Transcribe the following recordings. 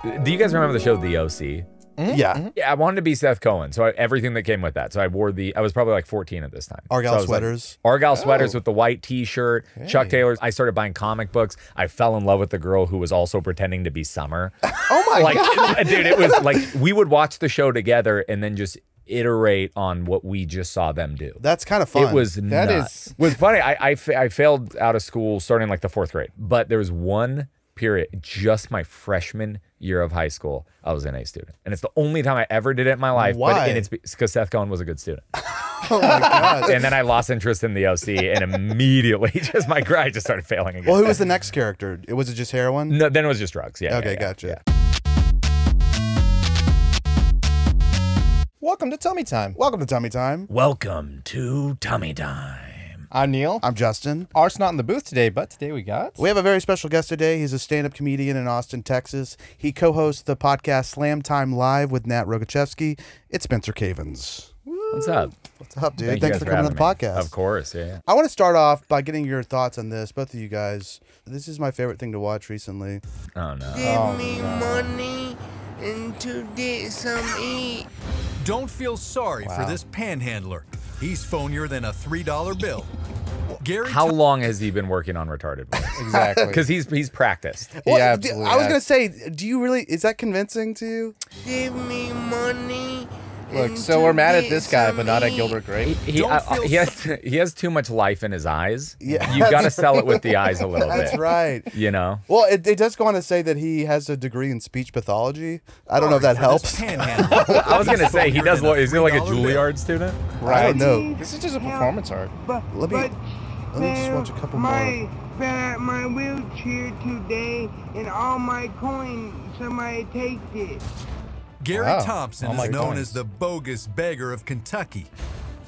Do you guys remember the show The O.C.? Yeah. Yeah, I wanted to be Seth Cohen, so everything that came with that. So I wore I was probably like 14 at this time. Argyle so sweaters. Like, Argyle sweaters with the white t-shirt, Chuck Taylors. I started buying comic books. I fell in love with the girl who was also pretending to be Summer. Oh my God. Dude, it was like, we would watch the show together and then just iterate on what we just saw them do. That's kind of fun. It was nuts. It was funny. I failed out of school starting like the 4th grade, but there was one period, just my freshman year of high school, I was an A student. And it's the only time I ever did it in my life. Why? And it's because Seth Cohen was a good student. Oh my God. And then I lost interest in the OC and immediately just my grind just started failing again. Well, who was the next character? Was it just Heroin? No, then it was just drugs. Yeah. Okay, yeah, gotcha. Yeah. Welcome to Tummy Time. Welcome to Tummy Time. Welcome to Tummy Time. I'm Neil. I'm Justin. Art's not in the booth today, but today we got... We have a very special guest today. He's a stand-up comedian in Austin, Texas. He co-hosts the podcast Slam Time Live with Nat Rogachevsky. It's Spencer Cavins. What's up? What's up, dude? Thank you Thanks guys for coming on the having me. podcast. Of course, yeah. I want to start off by getting your thoughts on this, both of you guys. This is my favorite thing to watch recently. Oh, no. Give me money and to get some eat. Don't feel sorry for this panhandler. He's phonier than a $3 bill. Gary, How long has he been working on retarded voice? Exactly. Because he's practiced. Well, absolutely I was has. going to say, do you really, is that convincing to you? Give me money. Look, and so to we're mad at get this guy, some but not at eat. Gilbert Grape. He has too much life in his eyes. Yeah. You've got to sell it with the eyes a little That's bit. right. You know? Well, it does go on to say that he has a degree in speech pathology. I don't know if that helps. I was going to say, he does look, is he like a Juilliard student? I don't know. This is just a performance art. Let me just watch a couple more. Fell out my wheelchair today, and all my coins, somebody takes it. Gary Wow. Thompson Oh my is known coins. as the bogus beggar of Kentucky.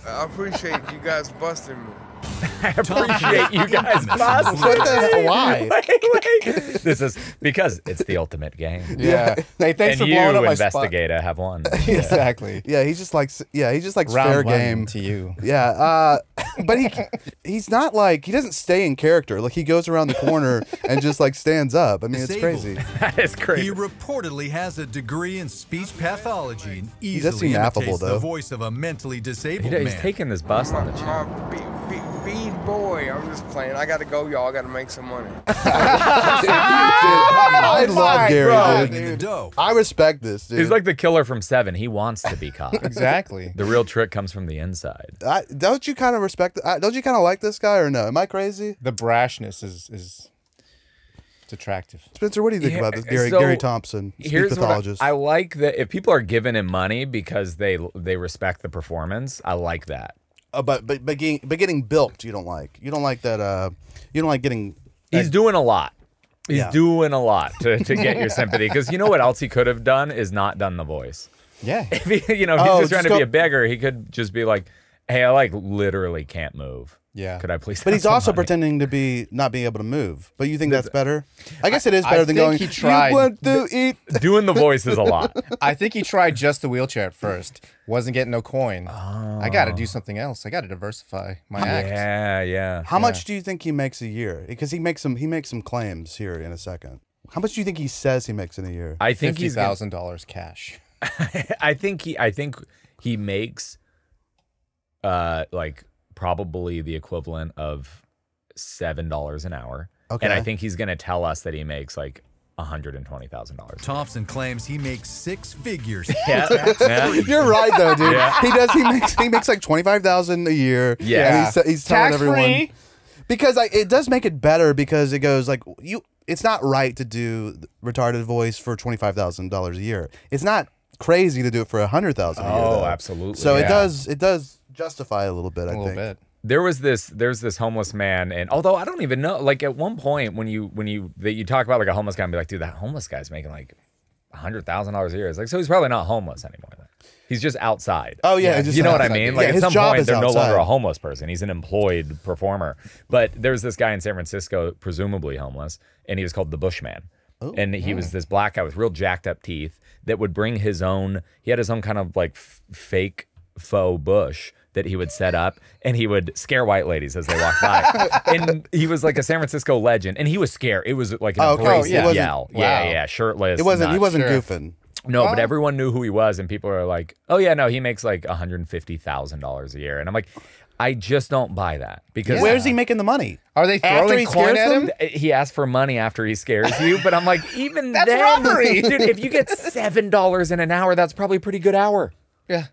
I appreciate you guys busting me. I appreciate you guys busting. What the hell? Why? Wait. This is because it's the ultimate game. Yeah. Hey, thanks And for you, blowing up my spot. Investigator, have won. Exactly. Yeah, he just likes Round fair one game. to you. Yeah, but he's not like, he doesn't stay in character. Like, he goes around the corner and just like stands up. I mean, it's Disabled. crazy. That is He crazy. reportedly has a degree in speech pathology and does easily seem affable, imitates though. the voice of a mentally disabled He's man. taking this bus on the My chin. bead boy. I'm just playing. I gotta go, y'all. I gotta make some money. I love Gary, Rolling dude. in the dough. I respect this, dude. He's like the killer from Seven. He wants to be caught. Exactly. The real trick comes from the inside. Don't you kind of respect? Don't you kind of like this guy or no? Am I crazy? The brashness is it's attractive. Spencer, what do you think Yeah, about this? so Gary Thompson, speech Here's what pathologist. I like that if people are giving him money because they respect the performance, I like that. But getting bilked, you don't like. You don't like that. You don't like getting. He's doing a lot. He's Yeah. doing a lot to get your sympathy. Because you know what else he could have done is not done the voice. Yeah. If he, if he's just trying to be a beggar, he could just be like, "Hey, I like literally can't move. Yeah. Could I please?" But have he's some also money?" pretending to be not being able to move. But you think that's better? I guess it is better than think going. he tried. You want to eat? Doing the voice is a lot. I think he tried just the wheelchair at first. Wasn't getting no coin. I got to do something else. I got to diversify my act. Yeah, yeah. How much do you think he makes a year? Because he makes some claims here in a second. How much do you think he says he makes in a year? I think he's gonna- $50,000 cash. I think he makes like probably the equivalent of $7 an hour. Okay. And I think he's gonna tell us that he makes like $120,000. Thompson claims he makes 6 figures. Yeah. Yeah. You're right though, dude. Yeah. He does. He makes like $25,000 a year. Yeah. And he's telling Tax everyone free. because it does make it better because it goes like you. It's not right to do retarded voice for $25,000 a year. It's not crazy to do it for $100,000 a year. Oh, though. absolutely. So Yeah. it does justify a little bit. I A little think. bit. There's this homeless man, and although I don't even know, like at one point when you talk about like a homeless guy and be like, dude, that homeless guy's making like $100,000 a year. It's like, so he's probably not homeless anymore. Then. He's just outside. Oh yeah, just You know what I outside. mean? Yeah, Like at his some job point, is they're no longer outside. a homeless person. He's an employed performer. But there's this guy in San Francisco, presumably homeless, and he was called the Bushman. And he was this black guy with real jacked up teeth that would bring his own. He had his own kind of like fake faux bush that he would set up, and he would scare white ladies as they walked by. And he was like a San Francisco legend, and he was scared. It was like an abrasive yell. Wow. Yeah, shirtless. He wasn't nuts. goofing. No, but everyone knew who he was, and people are like, "Oh yeah, no, he makes like $150,000 a year," and I'm like, I just don't buy that because where's he making the money? Are they throwing coin at him? He asks for money after he scares you, but I'm like, even That's then, robbery. dude. If you get $7 in an hour, that's probably a pretty good hour. Yeah.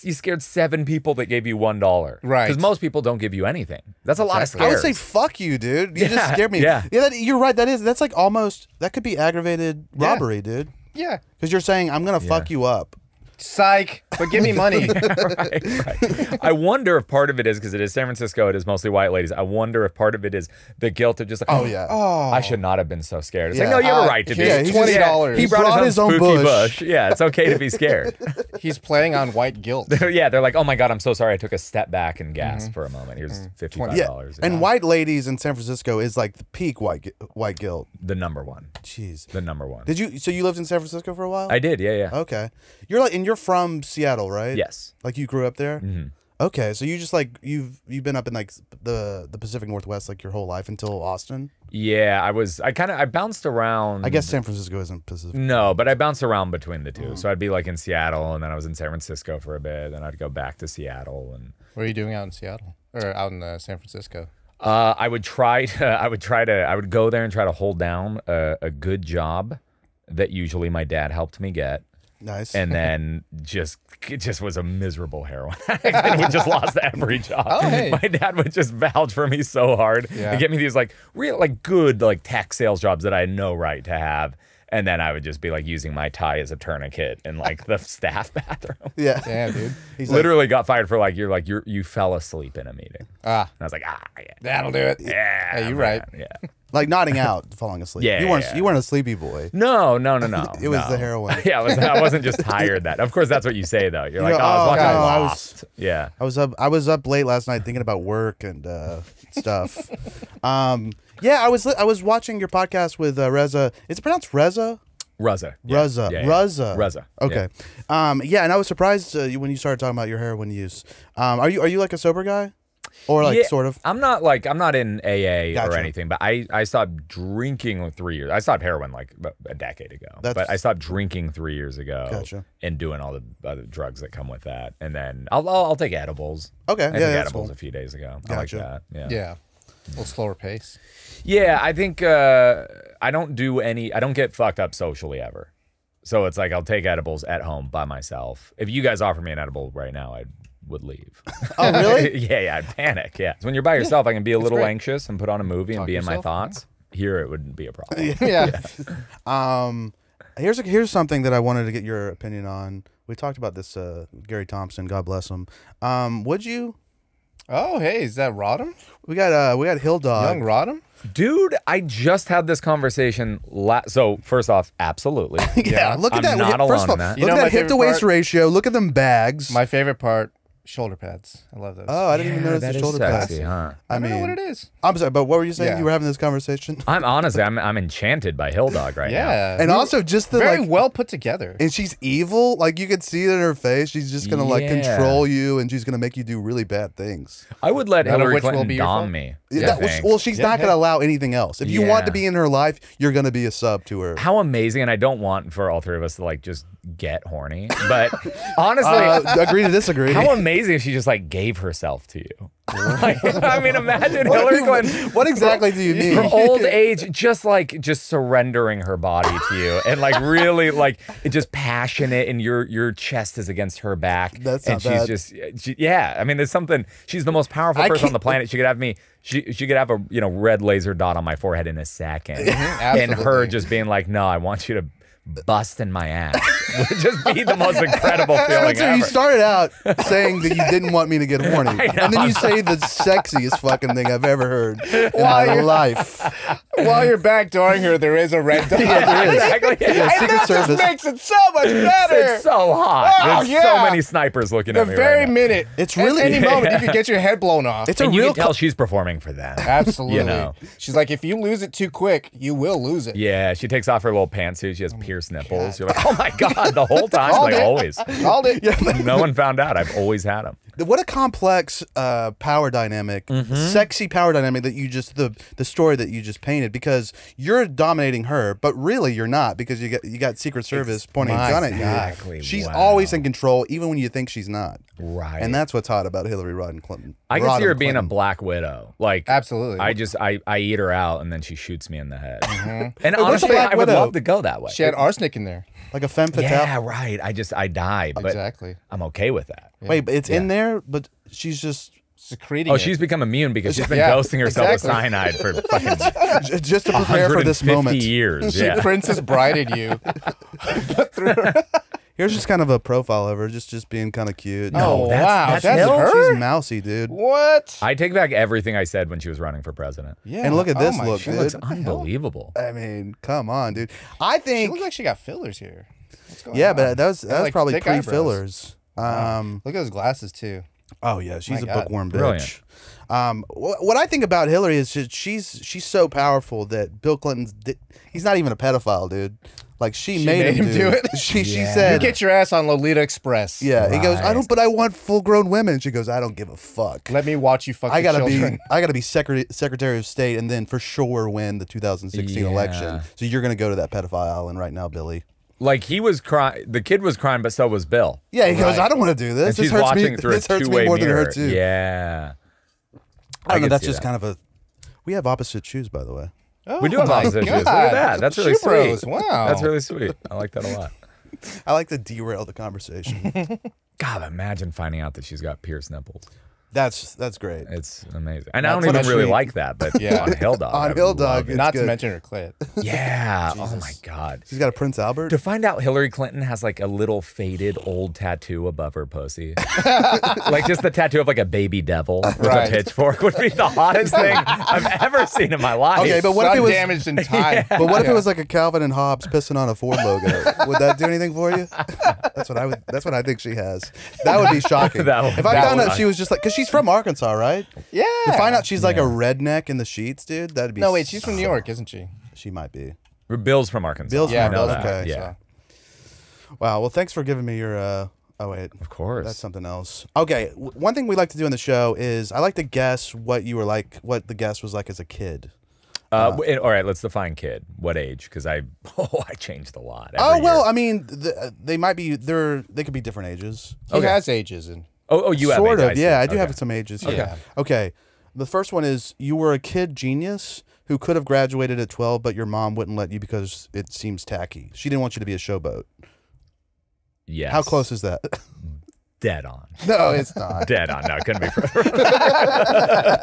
You scared 7 people that gave you $1. Right. Because most people don't give you anything. That's a lot of scares. I would say fuck you, dude. You just scared me. Yeah. You're right. That's like almost, that could be aggravated robbery, dude. Yeah. Because you're saying, I'm going to fuck you up. Psych, but give me money. right. I wonder if part of it is because it is San Francisco, it is mostly white ladies. I wonder if part of it is the guilt of just like, I should not have been so scared. It's like, no, you have a right to be. Yeah, $20. He brought his own spooky bush. Yeah, it's okay to be scared. He's playing on white guilt. Yeah, they're like, oh my God, I'm so sorry. I took a step back and gasped for a moment. Here's $55. Yeah. And white ladies in San Francisco is like the peak white guilt. The number one. Jeez. The number one. So you lived in San Francisco for a while? I did, yeah. Okay. You're from Seattle, right? Yes. Like you grew up there? Mm-hmm. Okay, so you just like you've been up in like the Pacific Northwest like your whole life until Austin? Yeah, I bounced around. I guess San Francisco isn't Pacific. No, but I bounced around between the two. So I'd be like in Seattle, and then I was in San Francisco for a bit, then I'd go back to Seattle. And what are you doing out in Seattle or out in San Francisco? I would go there and try to hold down a good job that usually my dad helped me get. Nice. And then it just was a miserable heroin addict. And we just lost every job. Oh, hey. My dad would just vouch for me so hard and get me these like real like good like tech sales jobs that I had no right to have. And then I would just be like using my tie as a tourniquet in like the staff bathroom. Yeah. Damn, dude. He's literally got fired for like you fell asleep in a meeting. And I was like, yeah. That'll do it. Yeah. Hey, you're right. Yeah. Like nodding out, falling asleep. Yeah, you weren't a sleepy boy. No. It was the heroin. Yeah, I wasn't just tired that. Of course, that's what you say though. You're like, I was watching Lost. Yeah. I was up late last night thinking about work and stuff. Yeah, I was watching your podcast with Reza. Is it pronounced Reza? Reza. Reza. Yeah. Reza. Reza. Okay. Yeah, and I was surprised when you started talking about your heroin use. Are you like a sober guy? Or like sort of? I'm not in AA or anything, but I stopped drinking 3 years. I stopped heroin like a decade ago. But I stopped drinking 3 years ago. Gotcha. And doing all the other drugs that come with that. And then I'll take edibles. Okay. I took that's edibles cool. a few days ago. Gotcha. I like that. Yeah. A little slower pace. Yeah, I think I don't get fucked up socially ever. So it's like I'll take edibles at home by myself. If you guys offer me an edible right now, I would leave. Oh, really? Yeah, I'd panic. Yeah. So when you're by yourself, I can be a little anxious and put on a movie and be in my thoughts. Here, it wouldn't be a problem. Here's something that I wanted to get your opinion on. We talked about this, Gary Thompson, God bless him. Would you? Oh, hey, is that Rodham? We got Hill Dog. Young Rodham? Dude, I just had this conversation. So first off, absolutely. Yeah, look at I'm that. not alone First of all, in that. look at that hip to waist ratio. Look at them bags. My favorite part, shoulder pads. I love those. Oh, I didn't even notice the shoulder sexy, pads. huh? I don't know what it is. I'm sorry, but what were you saying? Yeah. You were having this conversation. I'm honestly, I'm enchanted by Hill Dog right now. Yeah. And also just the very like, well put together. and she's evil. Like you could see it in her face. She's just gonna like Yeah. control you, and she's gonna make you do really bad things. I would let None of Hillary which will Clinton be your fault? dom me. Yeah, well, she's not gonna allow anything else. If you want to be in her life, you're gonna be a sub to her. How amazing, and I don't want for all three of us to like just get horny, but honestly, Agree to disagree. how amazing if she just like gave herself to you. Like, I mean, imagine Hillary Clinton. What exactly do you mean? Her old age, just surrendering her body to you, and like really like just passionate, and your chest is against her back. That's and not she's bad. just yeah. I mean, there's something. She's the most powerful person on the planet. She could have me. She could have a red laser dot on my forehead in a second, and her just being like, "No, I want you to bust in my ass." Would just be the most incredible feeling Spencer, ever. you started out saying that you didn't want me to get horny, and then you say the sexiest fucking thing I've ever heard in my life. While you're backdooring her, there is a red dot. Yeah, there is. Exactly. Yeah, And Secret that just Service. makes it so much better. It's so hot. Oh, There's yeah. so many snipers looking The at me very right now. minute. It's really- At any moment, you could get your head blown off. It's a And you real. can tell she's performing for them. Absolutely. You know. She's like, if you lose it too quick, you will lose it. Yeah, she takes off her little pantsuit. She has pierced nipples. You're like, oh my God, the whole time. Like, always. Called it. Yeah. No one found out. I've always had them. What a complex power dynamic, sexy power dynamic that you just the story that you just painted, because you're dominating her, but really you're not, because you got Secret Service pointing a gun at you. Exactly. She's Wow. always in control, even when you think she's not. Right. And that's what's hot about Hillary Rodham Clinton. I can see her being a Clinton. Black Widow. Like, Absolutely. I eat her out and then she shoots me in the head. And what's a honestly, Black I would Widow? love to go that way. She had arsenic in there. like a femme fatale. Yeah, right. I die, but Exactly. I'm okay with that. Wait, but it's in there, but she's just Secreting Oh, it. she's become immune because she's been Yeah, ghosting herself exactly. with cyanide for fucking just to prepare for this 150 moment. years. She Yeah. Princess Brided you. Here's just kind of a profile of her, just being kind of cute. Oh, that's- wow. that's That's Hill? her? She's mousy, dude. What? I take back everything I said when she was running for president. Yeah. And look at this my look, She dude. looks unbelievable. I mean, come on, dude. I She think, looks like she got fillers here. What's going yeah, on? but that was like probably thick eyebrows. pre-fillers. Look at those glasses too. Oh yeah, she's My a God. bookworm bitch. Brilliant. What I think about Hillary is just she's so powerful that Bill Clinton's he's not even a pedophile, dude. Like she made him do it. She Yeah. said, You get your ass on Lolita Express. yeah. He goes, I Right. don't, but I want full-grown women. She goes, I don't give a fuck. Let me watch you fuck I the gotta children. be Secretary of State, and then for sure win the 2016 election. Yeah. So you're gonna go to that pedophile island right now, Billy. Like he was crying, the kid was crying, but so was Bill. Yeah, he goes, Right. I don't want to do this. And This she's hurts watching me. through This a hurts two-way me more than it mirror. hurts you. Yeah. I don't know. could That's see just that. kind of a. We have opposite shoes, by the way. We do have my opposite shoes. Look God. at that. That's really Shoe bros. sweet. Wow. That's really sweet. I like that a lot. I like to derail the conversation. God, imagine finding out that she's got pierced nipples. That's great. It's amazing. And I That's don't what even I really treat- like that, but Yeah. on Hill Dog. On I Hill love Dog, it. it's Not to good. mention her clit. Yeah. Oh my God. She's got a Prince Albert. To find out Hillary Clinton has like a little faded old tattoo above her pussy. Like just the tattoo of like a baby devil with Right. a pitchfork would be the hottest thing I've ever seen in my life. Okay, but what if Sun it was? damaged in time. But what if it was like a Calvin and Hobbes pissing on a Ford logo? Would that do anything for you? That's what I would. That's what I think she has. That would be shocking. That would- if I that found would- out she was just like, because she's from Arkansas, right? Yeah. To find out she's like a redneck in the sheets, dude. That'd be. No, wait, she's from New York, isn't she? She might be. Bill's from Arkansas. Bill's Yeah, from I know Bill's that. okay. Yeah, Wow. Well, thanks for giving me your. Oh wait. of course. That's something else. Okay, one thing we like to do on the show is I like to guess what you were like, what the guest was like as a kid. All right, let's define kid. What age? Because I changed a lot. Oh every well, year. I mean, they might be they could be different ages. He Okay. has ages. And you have Sort age, of, I see. yeah. I do Okay. have some ages. Okay. Yeah. Okay. The first one is you were a kid genius who could have graduated at 12, but your mom wouldn't let you because it seems tacky. She didn't want you to be a showboat. Yes. How close is that? Dead on. No, it's not. Dead on. No, it couldn't be.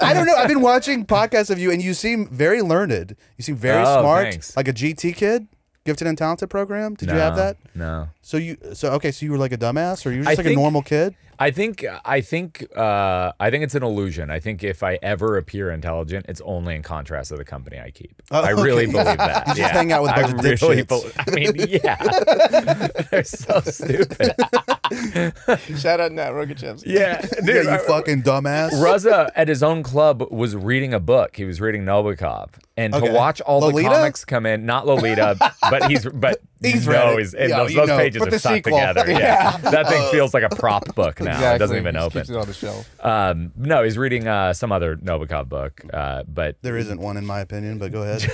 I don't know. I've been watching podcasts of you, and you seem very learned. You seem very Oh, smart, thanks. like a GT kid, gifted and talented program. Did you have that? No. So you you were like a dumbass, or you were I just like a think- normal kid? I think it's an illusion. I think if I ever appear intelligent, it's only in contrast to the company I keep. Oh, I really okay. believe that. You just hang out with a bunch of dipshits. I mean, yeah, they're so stupid. shout out Nat Rogachev. Yeah, dude. Yeah, you fucking dumbass. Ruzza at his own club was reading a book. He was reading Nabokov, and Okay. to watch all Lolita? the comics come in, not Lolita, but He's read it. and Yeah, those you know. pages But are the stuck sequel. together. Yeah, that thing feels like a prop book now. Exactly. It doesn't even Just open. keeps it on the shelf. No, he's reading some other Nabokov book, but There isn't one in my opinion, but go ahead.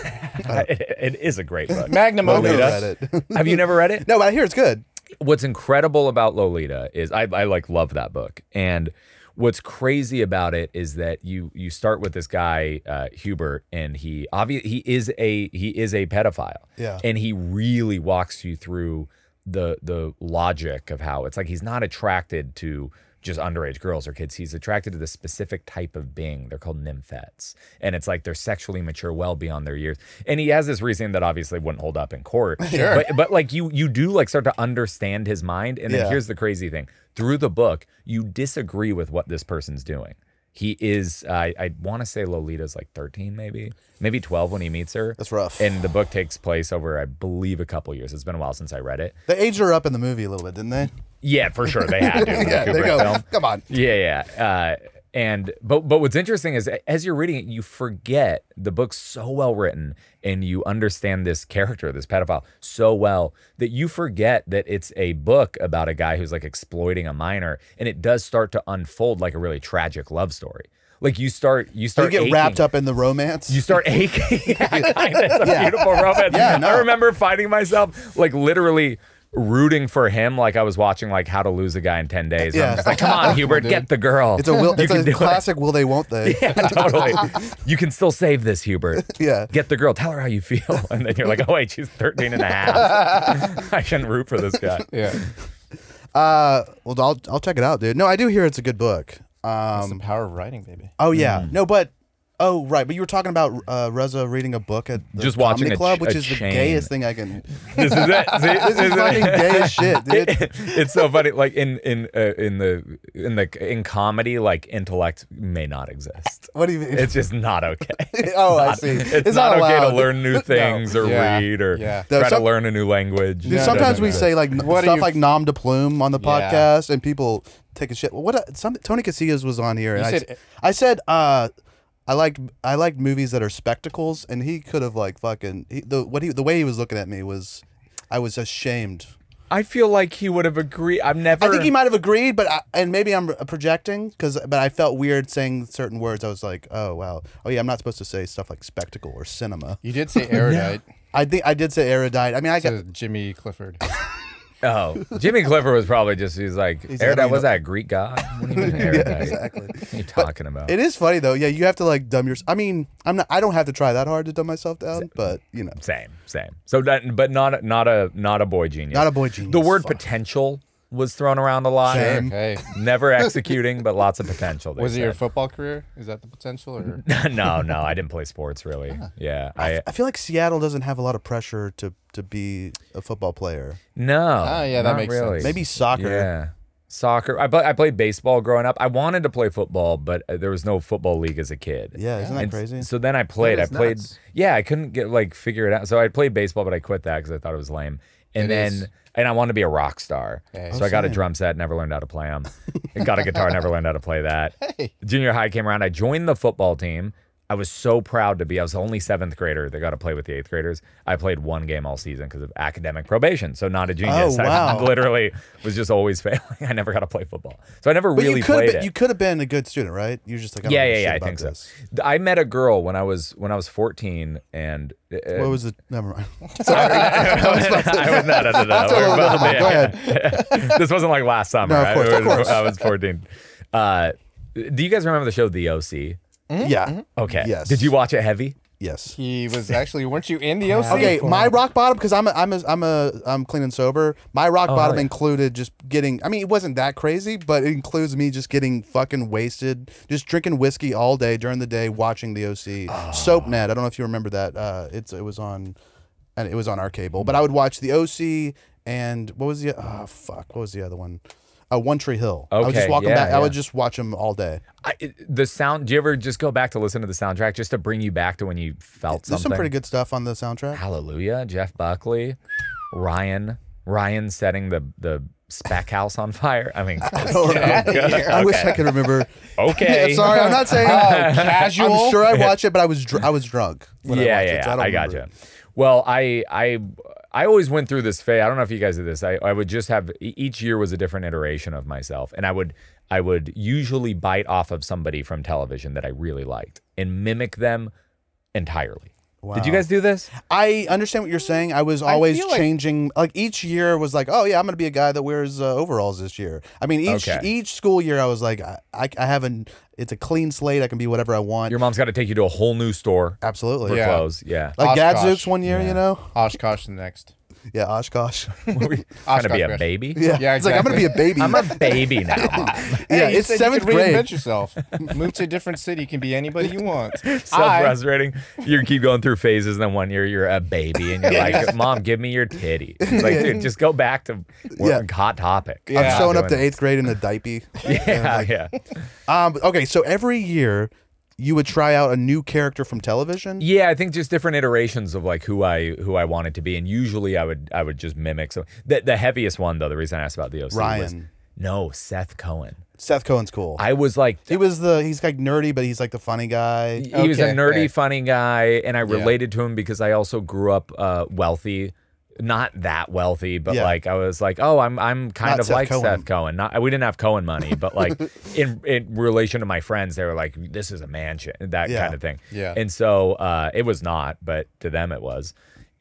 it is a great book. Magnum I've never Opus. read it. Have you never read it? No, but I hear it's good. What's incredible about Lolita is I like love that book, and what's crazy about it is that you start with this guy Hubert, and he is a pedophile. Yeah. And he really walks you through the logic of how it's like he's not attracted to just underage girls or kids. He's attracted to this specific type of being. They're called nymphets. And it's like they're sexually mature well beyond their years. And he has this reasoning that obviously wouldn't hold up in court. Sure. But like you do like start to understand his mind. And then Yeah. here's the crazy thing. Through the book, you disagree with what this person's doing. He is, I want to say Lolita's like 13 maybe 12 when he meets her. That's rough. And the book takes place over, I believe, a couple years. It's been a while since I read it. They aged her up in the movie a little bit, didn't they? Yeah, for sure. They had to. Yeah, there you go. Come on. Yeah. but what's interesting is as you're reading it, you forget the book's so well written and you understand this character, this pedophile, so well that you forget that it's a book about a guy who's like exploiting a minor, and it does start to unfold like a really tragic love story. Like you start you get wrapped up in the romance. You start aching. Yeah, kind of. It's a beautiful romance. Yeah, no. I remember finding myself like literally rooting for him, like I was watching like How to Lose a Guy in 10 Days. Yeah. I'm just like, come on, Hubert, get the girl. It's a classic. Will they? Won't they? Yeah, totally. You can still save this, Hubert. Yeah. Get the girl. Tell her how you feel, and then you're like, oh wait, she's 13 and a half. I shouldn't root for this guy. Yeah. Well, I'll check it out, dude. No, I do hear it's a good book. It's the power of writing, baby. Oh yeah. No, but. Oh right, but you were talking about Reza reading a book at the just watching comedy club, which a is the chain. gayest thing I can. This is it. See, This is fucking gay as shit, dude. It's so funny. Like in comedy, like intellect may not exist. What do you mean? It's just not okay. Oh, I not, see. It's not not okay allowed. to learn new things or Yeah. read or Yeah. try to learn a new language. Dude, sometimes we say like stuff like nom de plume on the Yeah. podcast, and people take a shit. Well, Tony Casillas was on here, and said- I said I like movies that are spectacles, and he could have like fucking the way he was looking at me was, I was ashamed. I feel like he would have agreed. I think he might have agreed, but and maybe I'm projecting but I felt weird saying certain words. I was like, oh wow, oh yeah, I'm not supposed to say stuff like spectacle or cinema. You did say erudite. I think I did say erudite. I mean, I To got Jimmy Clifford. Oh, Jimmy Clifford was probably just, he's like, erudite, was that a Greek god? What do you mean erudite? Yeah, exactly. What are you talking about? It is funny though. Yeah, you have to like dumb your. I mean, I don't have to try that hard to dumb myself down, but you know. Same. So that, but not a boy genius. Not a boy genius. The word Fuck. potential was thrown around a lot. Same. Okay. Never executing, but lots of potential. Was it your football career? Is that the potential? Or? No, I didn't play sports really. Yeah, I feel like Seattle doesn't have a lot of pressure to be a football player. no. Yeah, that not makes really. sense. Maybe soccer. Yeah. Soccer. I played baseball growing up. I wanted to play football, but there was no football league as a kid. Yeah, isn't that And crazy? So then I played. That is nuts. Yeah, I couldn't figure it out. So I played baseball, but I quit that because I thought it was lame. And I wanted to be a rock star. Okay. So I got a drum set, never learned how to play them. Got a guitar, never learned how to play that. Hey. Junior high came around. I joined the football team. I was so proud to be. I was the only 7th grader that got to play with the 8th graders. I played one game all season because of academic probation. So not a genius. Oh, wow. I literally was just always failing. I never got to play football. So I never really played it. You could have been a good student, right? You're just like, I don't Yeah, give a shit I about think so. this. I met a girl when I was 14, and What was it? Never mind. I was not. Never mind. Go ahead. This wasn't like last summer. No, of course, right? of course. I was 14. Do you guys remember the show The OC? Yeah. Okay. Yes. Did you watch it heavy? Yes. He was actually. Weren't you in the OC? Okay, my rock bottom, because I'm clean and sober. My rock bottom yeah. included just getting. I mean, it wasn't that crazy, but it includes me just getting fucking wasted, just drinking whiskey all day during the day, watching the OC. SoapNet. I don't know if you remember that. It was on our cable, but I would watch the OC and what was the other one? One Tree Hill. I would just Okay, walk them yeah, back. I would yeah. just watch them all day. The sound. Do you ever just go back to listen to the soundtrack just to bring you back to when you felt There's something? some pretty good stuff on the soundtrack. Hallelujah. Jeff Buckley, Ryan setting the spec house on fire. I mean, I wish I could remember. Okay. Sorry, I'm not saying casual. I'm sure I watched it, but I was drunk. When I watched it, so I don't I remember. gotcha. Well, I always went through this phase. I don't know if you guys did this. I would just have each year was a different iteration of myself, and I would usually bite off of somebody from television that I really liked and mimic them entirely. Wow. Did you guys do this? I understand what you're saying. I was always feel like- changing. Like each year was like, oh yeah, I'm gonna be a guy that wears overalls this year. I mean, each school year, I was like, I haven't. It's a clean slate. I can be whatever I want. Your mom's got to take you to a whole new store Absolutely. for Yeah. clothes. Yeah. Like Oshkosh. Gadzooks one year, you know. Oshkosh the next. Yeah, Oshkosh. Trying to be Oshkosh, a Chris. baby? Yeah, Yeah, it's like I'm gonna be a baby. I'm a baby now, Mom. yeah, you it's said 7th you could grade. Reinvent yourself. Move to a different city. You can be anybody you want. So frustrating. You keep going through phases, and then one year you're a baby, and you're like, "Mom, give me your titty." It's like, dude, just go back to Hot Topic. Yeah. I'm showing up to Doing 8th grade in a diaper. Yeah. Okay, so every year you would try out a new character from television. Yeah, I think just different iterations of like who I wanted to be, and usually I would just mimic. So the heaviest one though, the reason I asked about the OC was Ryan. No, Seth Cohen. Seth Cohen's cool. I was like, he's like nerdy, but he's like the funny guy. he was a nerdy, funny guy, and I related to him because I also grew up wealthy. Not that wealthy, but like I was like, oh, I'm kind of like Seth Cohen. We didn't have Cohen money, but like in relation to my friends, they were like, this is a mansion, that kind of thing. Yeah. And so it was not, but to them it was.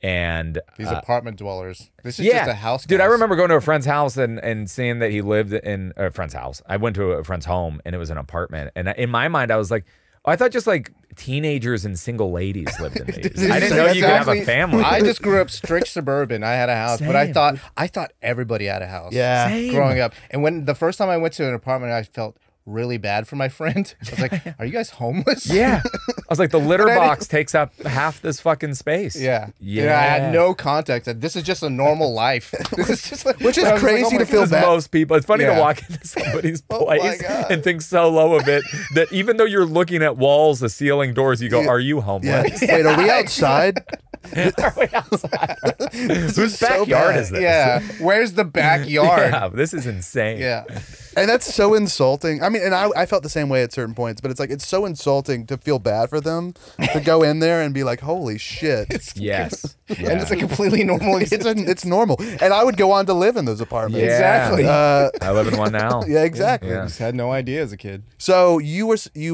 And these apartment dwellers. This is just a house. Dude, I remember going to a friend's house and seeing that he lived in a friend's house. I went to a friend's home and it was an apartment. And in my mind, I was like, oh, I thought just like teenagers and single ladies lived in these. I didn't know you could have a family. I just grew up strict suburban. I had a house, but I thought everybody had a house. Yeah, growing up. And when the first time I went to an apartment, I felt really bad for my friend. I was like, are you guys homeless? Yeah. I was like, the litter box takes up half this fucking space. Yeah. I had no context. This is just a normal life. This is just like, which is crazy to feel bad. Most people. It's funny to walk into somebody's place and think so low of it that even though you're looking at walls, the ceiling, doors, you go, are you homeless? Yeah. Wait, are we outside? Are we outside? Whose backyard is this? Yeah. Where's the backyard? Yeah, this is insane. Yeah. And that's so insulting. I mean, and I felt the same way at certain points, but it's like, it's so insulting to feel bad for them to go in there and be like, holy shit. Yes. And it's a completely normal it's normal. And I would go on to live in those apartments. Yeah. Exactly. I live in one now. Yeah, exactly. I just had no idea as a kid. So you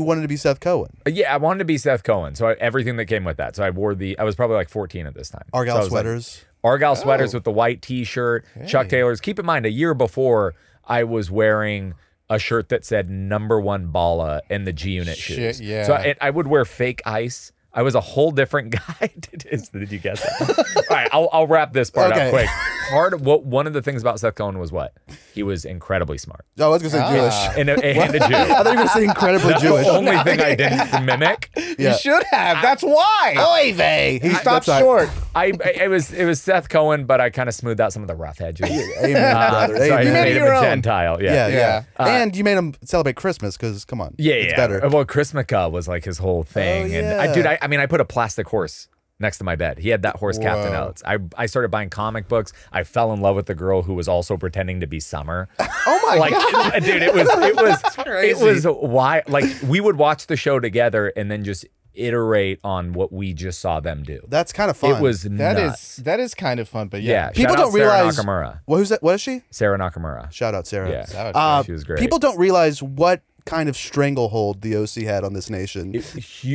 wanted to be Seth Cohen. Yeah, I wanted to be Seth Cohen. So everything that came with that. So I was probably like 14 at this time. Argyle so sweaters. Argyle sweaters with the white t-shirt, Chuck Taylors. Keep in mind, a year before, I was wearing a shirt that said #1 Bala and the G-Unit shoes. Yeah. So I would wear fake ice. I was a whole different guy. Did you guess that? All right, I'll wrap this part up quick. One of the things about Seth Cohen was what? He was incredibly smart. Oh, I was going to say Jewish. And a Jew. I thought you were going to say incredibly Jewish. The only thing I didn't mimic. You should have. That's why. Oy vey. He stopped short. It was Seth Cohen, but I kind of smoothed out some of the rough edges. Amen, brother. So I Amen. made him a Gentile. Yeah. And you made him celebrate Christmas because, come on. It's better. Well, Chrismica was like his whole thing. And I put a plastic horse next to my bed. He had that horse Captain Oates. I started buying comic books. I fell in love with the girl who was also pretending to be Summer. Oh my God. Dude, it was why, like, we would watch the show together and then just iterate on what we just saw them do. That's kind of fun. It was nuts. That is kind of fun, but people don't realize. Sarah Nakamura. Who's that? What is she? Sarah Nakamura. Shout out Sarah. Yeah, she was great. People don't realize what kind of stranglehold the OC had on this nation.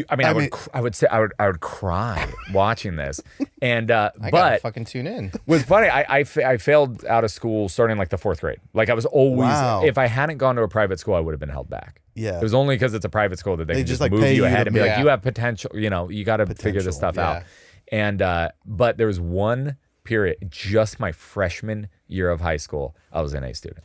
I would cry watching this, and I gotta fucking tune in. Was funny. I failed out of school starting like the 4th grade. Like I was always, if I hadn't gone to a private school, I would have been held back. Yeah, it was only because it's a private school that they can just like move you ahead and be like, you have potential. You know, you got to figure this stuff out. And but there was one period, just my freshman year of high school, I was an A student.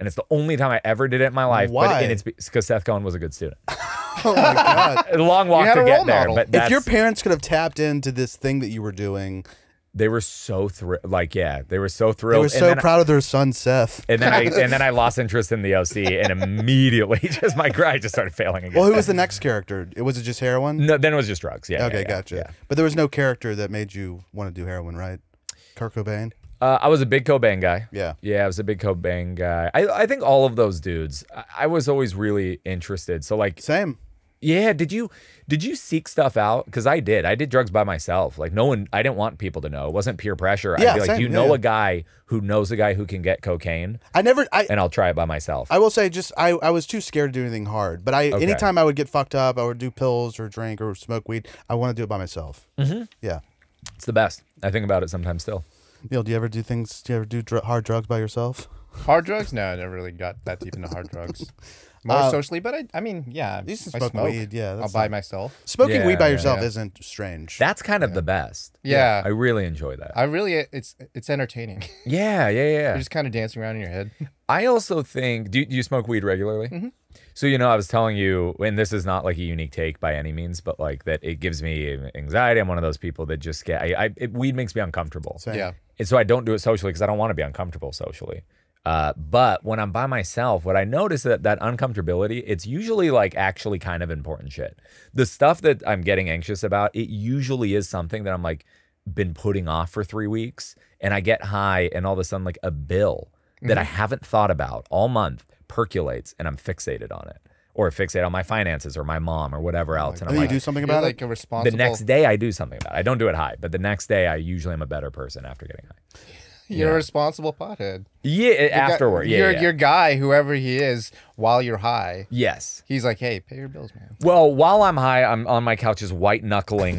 And it's the only time I ever did it in my life. Why? And it's because Seth Cohen was a good student. Oh my God. A long walk to get there. But if your parents could have tapped into this thing that you were doing, they were so thrilled. Like, they were so thrilled. They were so proud of their son, Seth. And then I lost interest in the OC, and immediately I just started failing again. Well, who was the next character? Was it just heroin? No, then it was just drugs. Yeah. Okay, gotcha. Yeah. But there was no character that made you want to do heroin, right? Kurt Cobain? I was a big Cobain guy. Yeah. Yeah, I was a big Cobain guy. I think all of those dudes, I was always really interested. So like, same. Yeah. Did you seek stuff out? Because I did. I did drugs by myself. Like I didn't want people to know. It wasn't peer pressure. I'd be like, do you know a guy who knows a guy who can get cocaine? And I'll try it by myself. I will say, I was too scared to do anything hard. But anytime I would get fucked up, I would do pills or drink or smoke weed. I want to do it by myself. Yeah. It's the best. I think about it sometimes still. Neil, do you ever do hard drugs by yourself? Hard drugs? No, I never really got that deep into hard drugs. More socially, but I mean, yeah. You can smoke weed, yeah. I'll buy myself. Smoking weed by yourself isn't strange. That's kind of the best. Yeah. I really enjoy that. It's entertaining. Yeah. You're just kind of dancing around in your head. I also think, do you smoke weed regularly? So, I was telling you, and this is not like a unique take by any means, but like that it gives me anxiety. I'm one of those people that just weed makes me uncomfortable. Same. Yeah. And so I don't do it socially because I don't want to be uncomfortable socially. But when I'm by myself, what I notice that uncomfortability, it's usually like actually kind of important shit. The stuff that I'm getting anxious about, it usually is something that I'm like been putting off for 3 weeks, and I get high and all of a sudden like a bill that I haven't thought about all month percolates, and I'm fixated on it, or fixate on my finances or my mom or whatever else. And I'm you like, do something about like it? a responsible. the next day I do something about it. I don't do it high, but the next day I usually am a better person after getting high. You're a responsible pothead. Yeah, afterward. Your Yeah. your guy, whoever he is, while you're high. Yes. He's like, hey, pay your bills, man. Well, while I'm high, I'm on my couch just white knuckling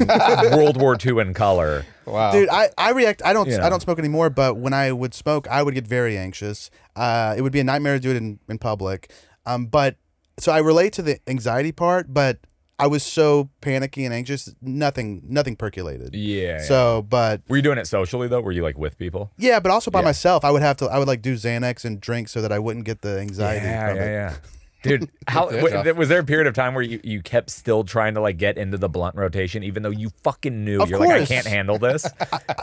World War II in color. Wow. Dude, I react. I don't You know. I don't smoke anymore. But when I would smoke, I would get very anxious. It would be a nightmare to do it in public. But so I relate to the anxiety part. But I was so panicky and anxious. Nothing percolated. Yeah. So, but Were you doing it socially though? Were you like with people? yeah, but also by Yeah. myself. I would like do Xanax and drink so that I wouldn't get the anxiety. from it. Yeah. Dude, how was there a period of time where you kept still trying to like get into the blunt rotation, even though you fucking knew Of you're like, I course. can't handle this?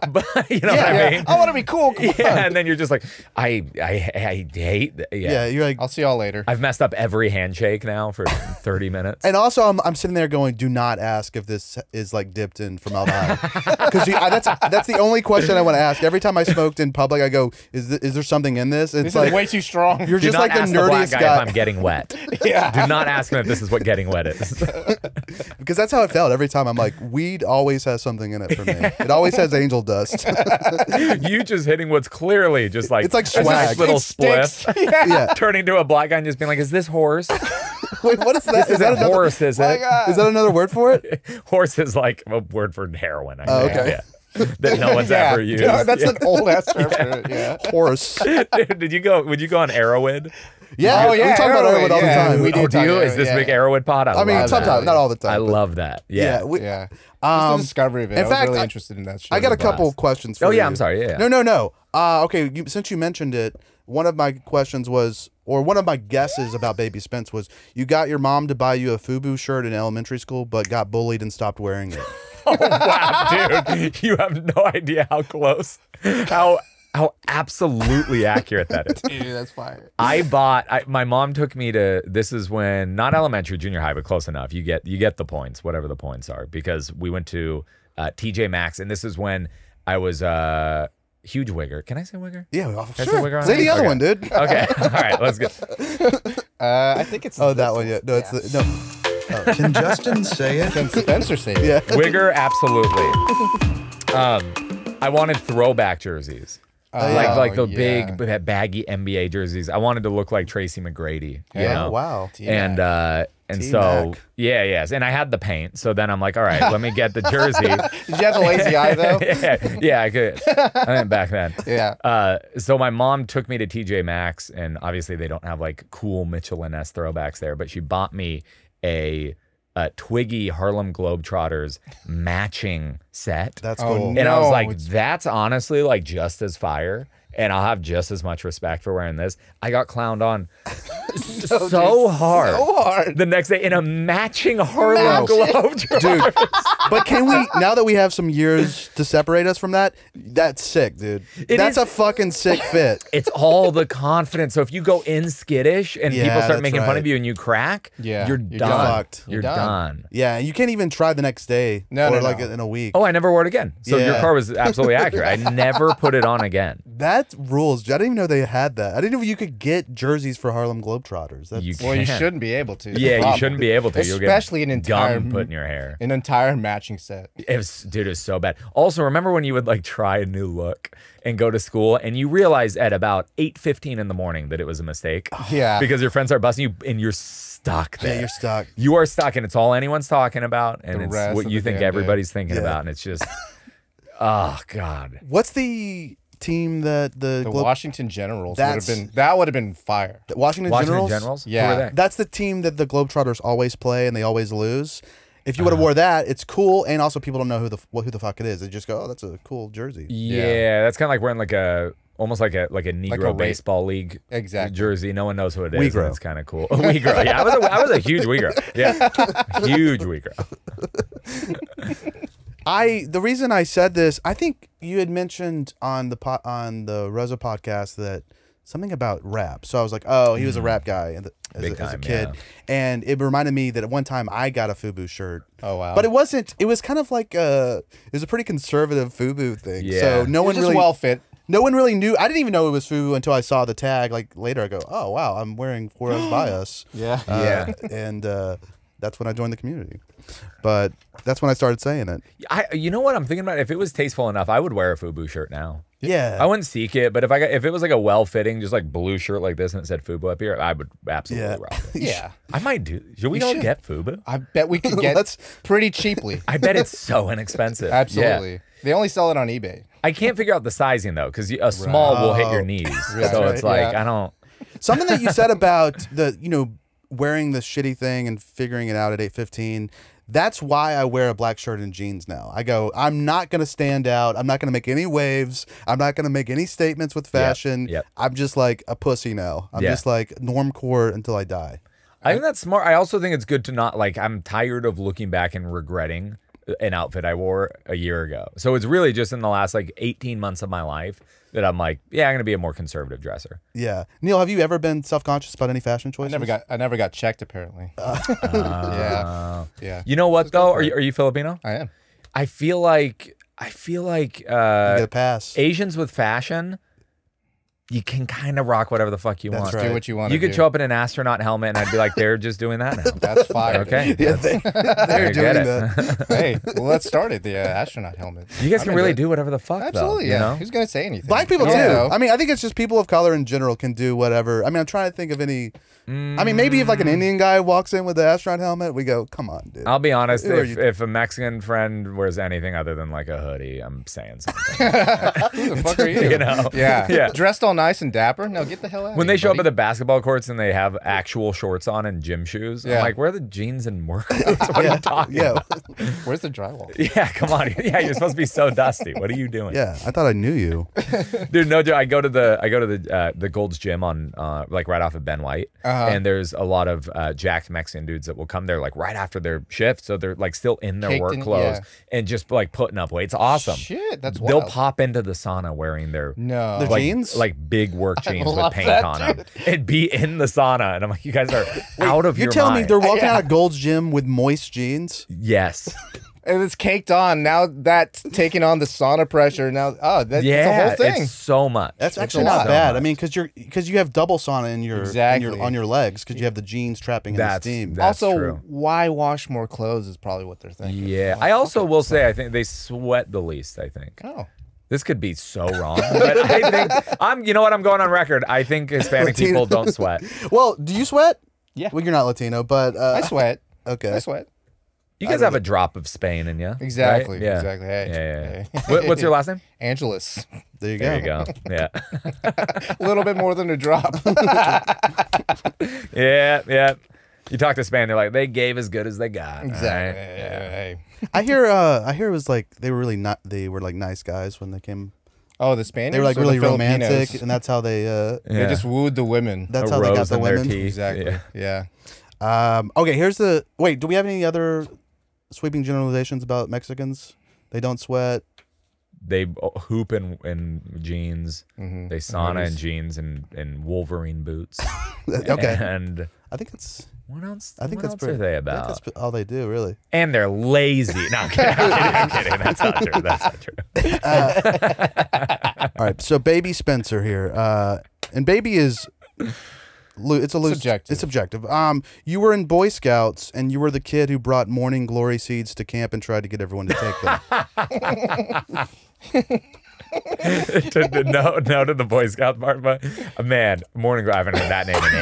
But you know what I mean? I want to be cool. Come on. Yeah, and then you're just like, I hate that. Yeah, you're like. I'll see y'all later. I've messed up every handshake now for 30 minutes. And also, I'm sitting there going, "Do not ask if this is like dipped in formaldehyde," because that's the only question I want to ask. Every time I smoked in public, I go, "Is there something in this?" It's This like is way too strong. you're Do just not like the ask the black nerdiest guy guy. if I'm getting wet. Yeah. Do not ask him if this is what getting wet is. Because that's how it felt every time. I'm like, weed always has something in it for me. It always has angel dust. You just hitting what's clearly just like It's like a nice swag. little It sticks. spliff. Yeah. Turning to a black guy and just being like, "Is this horse? Wait, what is that? This Is that isn't another, horse, is it?" is that another word for it? Horse is like a word for heroin. I Oh, think. okay. Yeah. That no one's ever used. Yeah, that's Yeah. an old ass term for it. Yeah. Horse. Dude, would you go on Erowid? Yeah, Oh, we yeah, talk about Erowid, Erowid all the yeah. time. We do Oh, talk do you? about Is this it, big yeah. Erowid pod? I mean, love sometimes, that. not all the time. I but- love that. Yeah. Yeah. Just the discovery of it. in I was fact, really I- interested in that shit. I got a couple blast. questions for Oh, you. yeah, I'm sorry, yeah. No. Okay, since you mentioned it, one of my questions was, or one of my guesses about Baby Spence was, you got your mom to buy you a FUBU shirt in elementary school, but got bullied and stopped wearing it. Oh, wow, dude. You have no idea how close, how absolutely accurate that is. Dude, that's fire. My mom took me to, this is when, not elementary, junior high, but close enough. You get the points, whatever the points are, because we went to TJ Maxx, and this is when I was huge wigger. Can I say wigger? Yeah, Can I say sure. wigger on Say it? the other Okay. one, dude. Okay, all right, let's go. I think it's. Oh, that one, yeah. No, it's the, no. Can Justin say it? Can Spencer say it? Yeah. Wigger, absolutely. I wanted throwback jerseys. Like the big baggy NBA jerseys. I wanted to look like Tracy McGrady. You know? Wow. And so yes, and I had the paint. So then I'm like, all right, let me get the jersey. Did you have the lazy eye though? yeah, I could. I mean, back then. Yeah. So my mom took me to TJ Maxx, and obviously they don't have like cool Michelin-esque throwbacks there, but she bought me a Twiggy Harlem Globetrotters matching set. That's Oh, cool. no. And I was like, it's- that's honestly like just as fire. And I'll have just as much respect for wearing this. I got clowned on so hard. So hard. The next day in a matching Harlem Globetrotters. Dude, but can we, now that we have some years to separate us from that, that's sick, dude. That's is- a fucking sick fit. It's all the confidence. So if you go in skittish and Yeah, people start that's making fun right. of you and you crack, Yeah, you're you're done. done. Fucked. You're You're done. done. Yeah, you can't even try the next day No, or no, like no. in a week. Oh, I never wore it again. So your Yeah. car was absolutely accurate. I never put it on again. That rules. I didn't even know they had that. I didn't know you could get jerseys for Harlem Globetrotters. That's, You Well, you can't. shouldn't be able to. Yeah, you shouldn't be able to. You'll get Especially an entire gum put in your hair. An entire matching set. Dude, it was so bad. Also, remember when you would like try a new look and go to school and you realize at about 8:15 in the morning that it was a mistake? Yeah. Because your friends are busting you and you're stuck there. yeah, you're stuck. You are stuck and it's all anyone's talking about and The it's rest what of you the think damn day. everybody's thinking Yeah. about and it's just, oh, God. What's the team that the Washington Generals That's- would have been fire. Washington Washington Generals? Generals? Yeah. Who are they? That's the team that the Globetrotters always play and they always lose. If you would have wore that, it's cool, and also people don't know who the fuck it is. They just go, "Oh, that's a cool jersey." Yeah, that's kind of like wearing like almost like a Negro race- baseball league Exactly. jersey. No one knows who it is. Wegro. And it's kind of cool. Wegro. Yeah, I was a huge Wegro. Yeah, huge Wegro. The reason I said this, I think you had mentioned on the Rosa podcast that something about rap. So I was like, oh, he was a rap guy as a time, kid. yeah. And it reminded me that at one time I got a FUBU shirt. Oh, wow. But it wasn't, it was kind of like it was a pretty conservative FUBU thing. Yeah. So no It one was just really well fit. no one really knew. I didn't even know it was FUBU until I saw the tag. Like later, I go, "Oh wow, I'm wearing 4 O's by us." Yeah. And that's when I joined the community. But that's when I started saying it. You know what I'm thinking about? If it was tasteful enough, I would wear a FUBU shirt now. Yeah. I wouldn't seek it, but if it was like a well-fitting, just like blue shirt like this and it said FUBU up here, I would absolutely rock it. Yeah. I might do. Should we all get FUBU? I bet we could get pretty cheaply. I bet it's so inexpensive. Absolutely. Yeah. They only sell it on eBay. I can't figure out the sizing though, because a small will hit your knees. So it's like, I don't. Something that you said about wearing the shitty thing and figuring it out at 8:15. That's why I wear a black shirt and jeans now. I go, I'm not going to stand out. I'm not going to make any waves. I'm not going to make any statements with fashion. Yep. I'm just like a pussy now. I'm just like normcore until I die. I think that's smart. I also think it's good to not like, I'm tired of looking back and regretting an outfit I wore a year ago. So it's really just in the last like 18 months of my life that I'm like, yeah, I'm going to be a more conservative dresser. Yeah. Neil, have you ever been self-conscious about any fashion choices? I never got checked apparently. Yeah. You know what though? Are you Filipino? I am. I feel like you get a pass. Asians with fashion, you can kind of rock whatever the fuck you want. Do what you want. You could show up in an astronaut helmet and I'd be like, they're just doing that now. That's fire. Okay. Yeah, they're doing that. Hey, well, let's start it. The astronaut helmet. You guys can really do whatever the fuck, Absolutely, though. yeah. You know? Who's gonna say anything? Black people too. Yeah. I mean, I think it's just people of color in general can do whatever. I mean, I'm trying to think of any. I mean, maybe if like an Indian guy walks in with the astronaut helmet, we go, "Come on, dude." I'll be honest. If a Mexican friend wears anything other than like a hoodie, I'm saying something. Who the fuck are you? You know? Yeah. Dressed all nice and dapper. No, get the hell out. When of they here, show up buddy. at the basketball courts and they have actual shorts on and gym shoes, I'm like, where are the jeans and work clothes? What are you talking about? Where's the drywall? Yeah, come on. Yeah, you're supposed to be so dusty. What are you doing? Yeah, I thought I knew you. Dude, no, I go to the Gold's Gym on like right off of Ben White, and there's a lot of jacked Mexican dudes that will come there like right after their shift, so they're like still in their work clothes and just like putting up weight. It's awesome. Shit, that's They'll wild. pop into the sauna wearing their The like, jeans, like big work jeans with love paint that, on them, and be in the sauna. And I'm like, you guys are out of your you're telling me mind. they're walking out of Gold's Gym with moist jeans? Yes. And it's caked on. Now that's taking on the sauna pressure. Now, that's the whole thing. It's so much. That's It's actually a not lot. bad. I mean, because you have double sauna in your on your legs because you have the jeans trapping in the steam. That's also, true. why wash more clothes is probably what they're thinking. Yeah. I also will say I think they sweat the least, I think. Oh. This could be so wrong, but I think you know what, I'm going on record. I think Hispanic people don't sweat. Well, do you sweat? Yeah. Well, you're not Latino, but I sweat. Okay. I sweat. You guys have a drop of Spain in you. Exactly. Right? Yeah. Exactly. Hey. Yeah. What's your last name? Angelus. There you There you go. Yeah. A little bit more than a drop. Yeah. You talk to Spain, they're like, they gave as good as they got. Exactly. Right? Hey. I hear it was like they were really not. They were like nice guys when they came. Oh, the Spaniards. They were like or the really Filipinos? romantic, and that's how they. They just wooed the women. That's A how they got rose the in their women. teeth. Exactly. Yeah. Okay, here's the wait. Do we have any other sweeping generalizations about Mexicans? They don't sweat. They hoop in jeans. They sauna in jeans and Wolverine boots. Okay, And I think it's. what else? I think what that's else are they I about? think that's all they do, really. And they're lazy. No, I'm kidding. I'm kidding. That's not true. That's not true. All right, so Baby Spencer here, and Baby is. It's a loose. Subjective. It's subjective. You were in Boy Scouts, and you were the kid who brought morning glory seeds to camp and tried to get everyone to take them. No to the Boy Scout part, but man, morning glory. I haven't heard that name in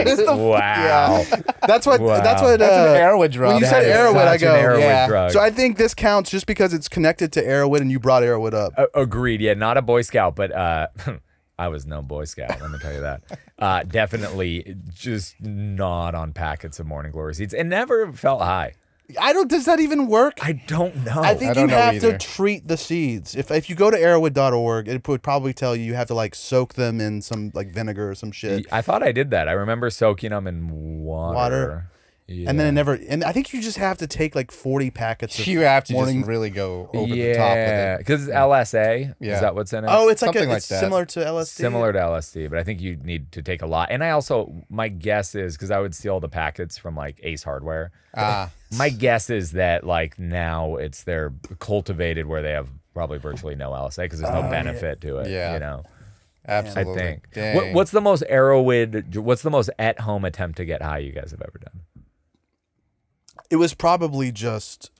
ages. Wow. That's what. Wow. That's what. That's an Erowid drug. When you said That is Erowid, I such an go. Erowid yeah. drug. So I think this counts just because it's connected to Erowid, and you brought Erowid up. Agreed. Yeah, not a Boy Scout, but I was no Boy Scout. Let me tell you that. Definitely just not on packets of morning glory seeds. It never felt high. I don't. Does that even work? I don't know. I think I don't you know have either. to treat the seeds. If you go to erowid.org, it would probably tell you have to like soak them in some like vinegar or some shit. I thought I did that. I remember soaking them in water. Yeah. And then it never. And I think you just have to take like 40 packets. Of You have to morning. just really go over the top with it. Because LSA, Yeah. is that what's in it? Oh, it's like Something like it's that. similar to LSD. Similar to LSD, but I think you need to take a lot. And I also, my guess is, because I would steal the packets from like Ace Hardware. Ah. My guess is that like now they're cultivated where they have probably virtually no LSA because there's no benefit to it. Yeah. You know. Absolutely. I think. Dang. What's the most Erowid? What's the most at-home attempt to get high you guys have ever done? It was probably just,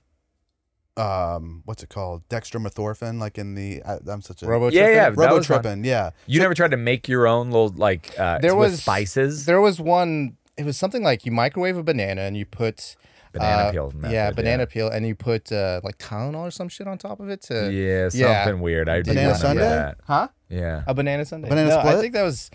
what's it called? Dextromethorphan, like in the. I'm such a Robo-Tripping? Yeah, that was fun. Robo-Tripping. Yeah. You never tried to make your own little like with spices? There was one. It was something like you microwave a banana and you put Banana peel method, yeah, banana peel, and you put like Tylenol or some shit on top of it to Yeah, something weird. I did Banana wanna do sundae? that. Huh? Yeah. a banana sundae. Banana no, split? I think that was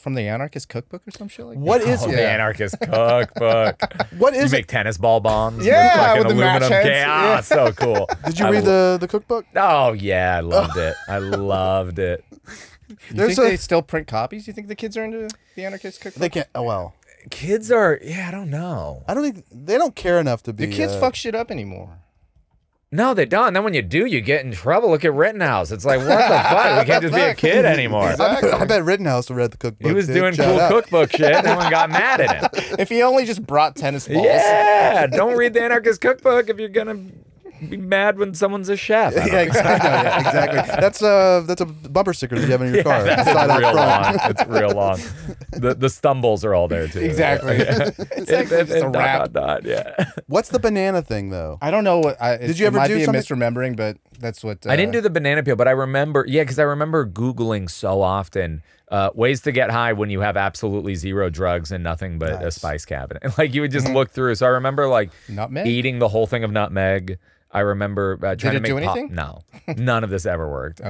from the Anarchist Cookbook or some shit like that. What is Oh, it? the Anarchist Cookbook. What You is make it? tennis ball bombs. Yeah, fucking with the match aluminum heads. can. Yeah. Ah, so cool. Did you I read the cookbook? Oh yeah, I loved it. I loved it. You There's think a- they still print copies? You think the kids are into the Anarchist Cookbook? They can't. Oh well. Kids are, I don't know. I don't think they don't care enough to be. The kids fuck shit up anymore. No, they don't. And then when you do, you get in trouble. Look at Rittenhouse. It's like, what the fuck? We can't just be a kid anymore. I bet Rittenhouse read the cookbook. He was dude. doing Shout cool out. cookbook shit. No one got mad at him. If he only just brought tennis balls. Yeah, don't read the Anarchist Cookbook if you're gonna be mad when someone's a chef. I don't Yeah, exactly. Yeah, exactly. That's a bumper sticker that you have in your car. That's Side out real front. long. It's real long. The stumbles are all there too. Exactly. Yeah. It's actually just a rap. Yeah. What's the banana thing though? I don't know what. Did you ever it might do be something- a misremembering, but that's what. I didn't do the banana peel, but I remember, because I remember Googling so often ways to get high when you have absolutely zero drugs and nothing but a spice cabinet. Like you would just look through. So I remember like Nutmeg? eating the whole thing of nutmeg. I remember trying to it make do anything? No, none of this ever worked.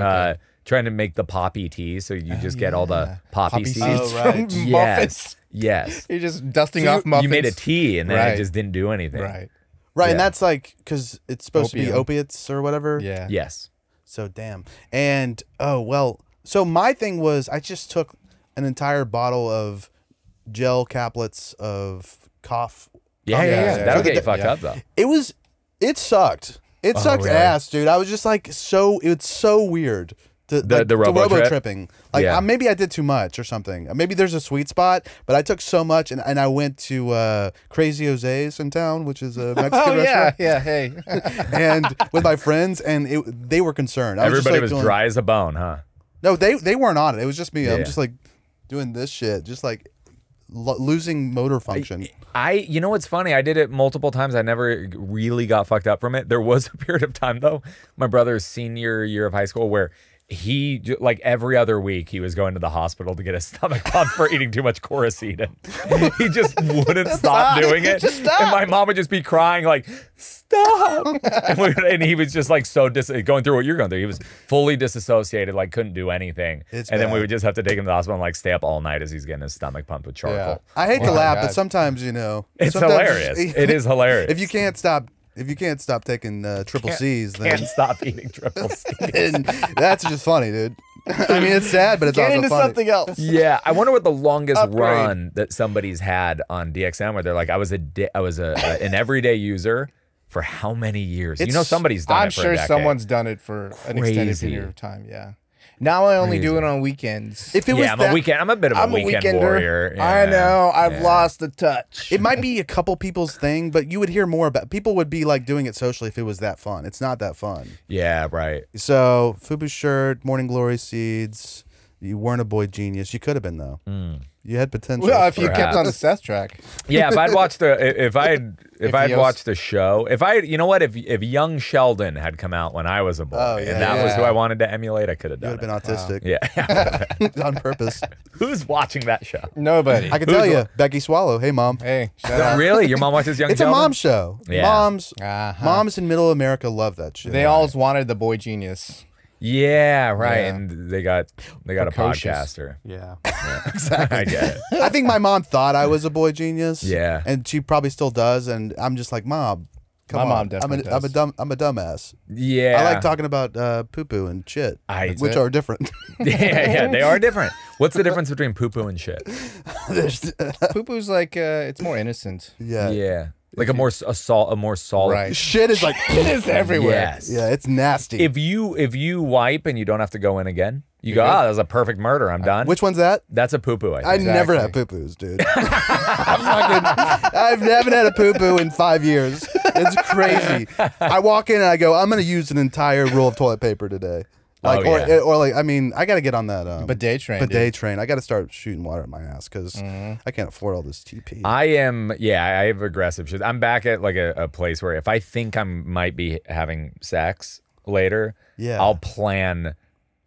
Trying to make the poppy tea, so you just get all the poppy seeds. seeds Oh, right. from Yes, muffins. yes. You're just dusting off muffins. You made a tea, and then it Right. just didn't do anything. Right. Right, and Yeah. that's like because it's supposed to be Opium. opiates or whatever. Yeah. Yes. So damn. And oh well. So my thing was I just took an entire bottle of gel caplets of cough. Yeah, yeah, yeah. yeah. That'll So get you the- fucked yeah. up though. It sucked. It sucked really? ass, dude. I was just like it's so weird. The robo-trip? Robo-tripping. Like Yeah. maybe I did too much or something. Maybe there's a sweet spot, but I took so much and I went to Crazy Jose's in town, which is a Mexican Oh yeah, restaurant. yeah. Hey. And with my friends, and they were concerned. I was just, Everybody like, was doing- dry as a bone, huh? No, they weren't on it. It was just me. I'm Yeah. just like doing this shit, just like losing motor function. You know what's funny? I did it multiple times. I never really got fucked up from it. There was a period of time though, my brother's senior year of high school, where he like every other week he was going to the hospital to get his stomach pumped for eating too much Coracetin. He just wouldn't stop doing it. Just stop. And my mom would just be crying like, stop. And he was just like so going through what you're going through. He was fully disassociated, like couldn't do anything. It's and then we bad. would just have to take him to the hospital and like stay up all night as he's getting his stomach pumped with charcoal. I hate to Oh my laugh, God. but sometimes It's sometimes hilarious. It is hilarious. If you can't stop taking triple C's, then Can't stop eating triple C. and that's just funny, dude. I mean, it's sad, but it's Get also into funny. something else. Yeah, I wonder what the longest Upgrade. run that somebody's had on DXM, where they're like, I was an everyday user for how many years? You know, somebody's done I'm it for sure a decade. someone's done it for an extended Crazy. period of time. Yeah. Now I only do it on weekends. If it was I'm that, I'm a bit of a I'm a weekend weekender. warrior. I Yeah. know. I've Yeah. lost the touch. it might be a couple people's thing, but you would hear more about. People would be like doing it socially if it was that fun. It's not that fun. Yeah, right. So FUBU shirt, Morning Glory seeds. You weren't a boy genius. You could have been though. You had potential. Well, if you kept Perhaps. on the Seth track. Yeah, if I'd watched if I'd If watched the show, you know what, if young Sheldon had come out when I was a boy, Oh, yeah, and that was who yeah. I wanted to emulate, I could have you done would have been autistic. it. Yeah. on purpose. Who's watching that show? Nobody. I can tell you, Becky Swallow. Hey, mom. Hey, shut up. Really? Your mom watches Young It's a Sheldon? mom show. Yeah. Uh-huh. Moms in Middle America love that shit. They always wanted the boy genius. Yeah, right. Yeah. And they got a Precocious. podcaster. Yeah. I get it. I think my mom thought I was a boy genius. Yeah. And she probably still does. And I'm just like, Mom, come My on. mom definitely does. I'm a dumbass. Yeah. I like talking about poo-poo and shit, which it. are different. Yeah, they are different. What's the difference between poo-poo and shit? There's- Poo-poo's like, it's more innocent. yeah. Yeah. Like a more solid. Right. Shit is like, It is everywhere. Yes. yeah, it's nasty. If you wipe and you don't don't have to go in again, you go, good. that was a perfect murder. I'm done. Which one's that? That's a poo-poo, I I think. never had Exactly. poo-poos, dude. I haven't had a poo-poo in 5 years. It's crazy. I walk in and I go, I'm going to use an entire roll of toilet paper today. Like, or like, I mean, I got to get on that bidet train. Bidet train. I got to start shooting water at my ass because I can't afford all this TP. I have aggressive shit. I'm back at like a place where if I think I might be having sex later, I'll plan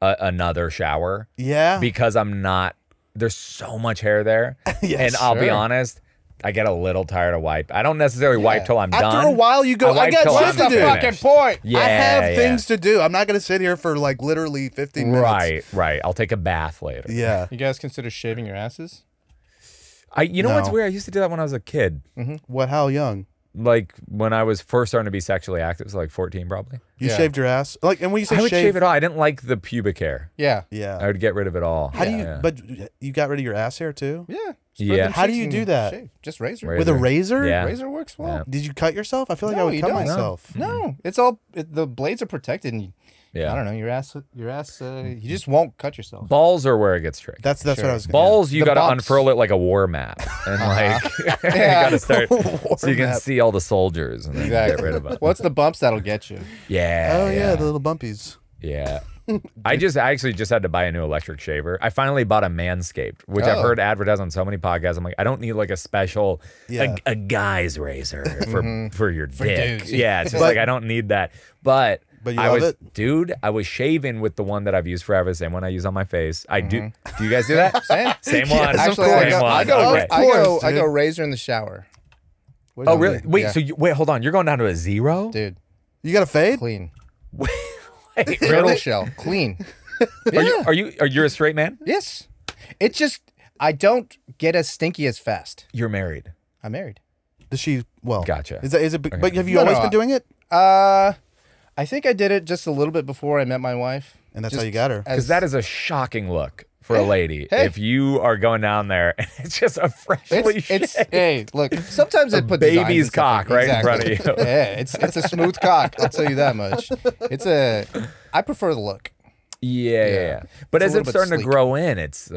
another shower. Yeah. Because there's so much hair there. And I'll be honest, I get a little tired of wipe. I don't necessarily wipe till I'm done. After a while, you go, I got shit to do. Fucking point. Yeah, I have things to do. I'm not going to sit here for like literally 15 minutes. Right. I'll take a bath later. Yeah. You guys consider shaving your asses? You know what's weird? I used to do that when I was a kid. What? How young? Like when I was first starting to be sexually active, so like 14 probably. You shaved your ass? Like, and when you say I would shave it all. I didn't like the pubic hair. Yeah. I would get rid of it all. How do you? But you got rid of your ass hair too? Yeah. How do you do that? Shave. Just razor. With a razor? Yeah. Razor works well. Yeah. Did you cut yourself? I feel like I would cut myself. No, it's all the blades are protected. And I don't know, your ass. You just won't cut yourself. Balls are where it gets tricky. That's what I was. Balls, you got to unfurl it like a war map, and like you got to start so you can see all the soldiers and then get rid of it. What's the bumps that'll get you? Yeah. Oh yeah, the little bumpies. Yeah. I actually just had to buy a new electric shaver. I finally bought a Manscaped, which I've heard advertised on so many podcasts. I'm like, I don't need like a special a guy's razor for your dick. Dudes. Yeah, it's just like I don't need that. But you love it? Dude, I was shaving with the one that I've used forever, the same one I use on my face. I do. Do you guys do that? Same one. Actually, I go razor in the shower. Oh, really? Wait, hold on. You're going down to a 0? Dude. You got a fade? Clean. Wait, Turtle shell. Clean. Are you a straight man? Yes. It's just, I don't get as stinky as fast. You're married. I'm married. Does she, well. Gotcha. Is it, okay. But have you always been doing it? I think I did it just a little bit before I met my wife. And that's how you got her. Because that is a shocking look for a lady. If you are going down there and it's just a freshly shaved. Hey, look, sometimes it put baby's cock right in front of you. Yeah, it's a smooth cock, I'll tell you that much. I prefer the look. Yeah. But as it's starting to grow in, it's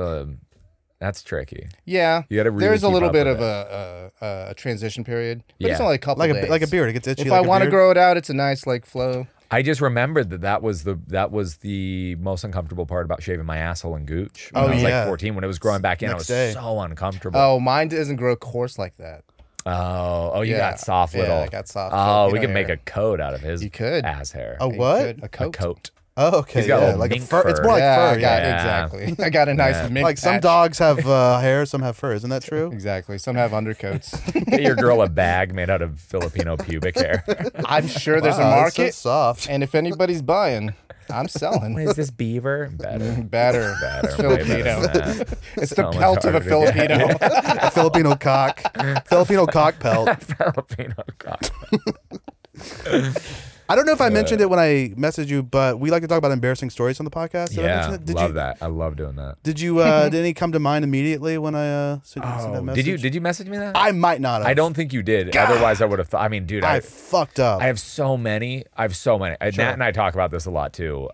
that's tricky. Yeah. You gotta really There's a little bit of it. a transition period. But it's only a couple days. Like a beard. It gets itchy. If I want to grow it out, it's a nice like flow. I just remembered that was the most uncomfortable part about shaving my asshole and gooch when I was like 14. When it was growing back in, I was so uncomfortable. Oh, mine doesn't grow coarse like that. Oh, you got soft little. Yeah, I got soft. Oh, we could make a coat out of his ass hair. A what? A coat. A coat. Oh, okay. He's got like a fur. It's more like fur. Exactly. I got a nice mink Like some patch. dogs have hair, some have fur. Isn't that true? Exactly. Some have undercoats. Get your girl a bag made out of Filipino pubic hair. I'm sure there's a market. So soft. And if anybody's buying, I'm selling. Is this beaver? Better. It's Filipino. It's the pelt of a Filipino. A Filipino cock. Filipino cock pelt. Filipino cock. I don't know if I mentioned it when I messaged you, but we like to talk about embarrassing stories on the podcast. That. I love doing that. Did you? Did any come to mind immediately when I sent that message? Did you message me that? I might not have. I don't think you did. God. Otherwise, I would have thought. I mean, dude, I fucked up. I have so many. Sure. Nat and I talk about this a lot too,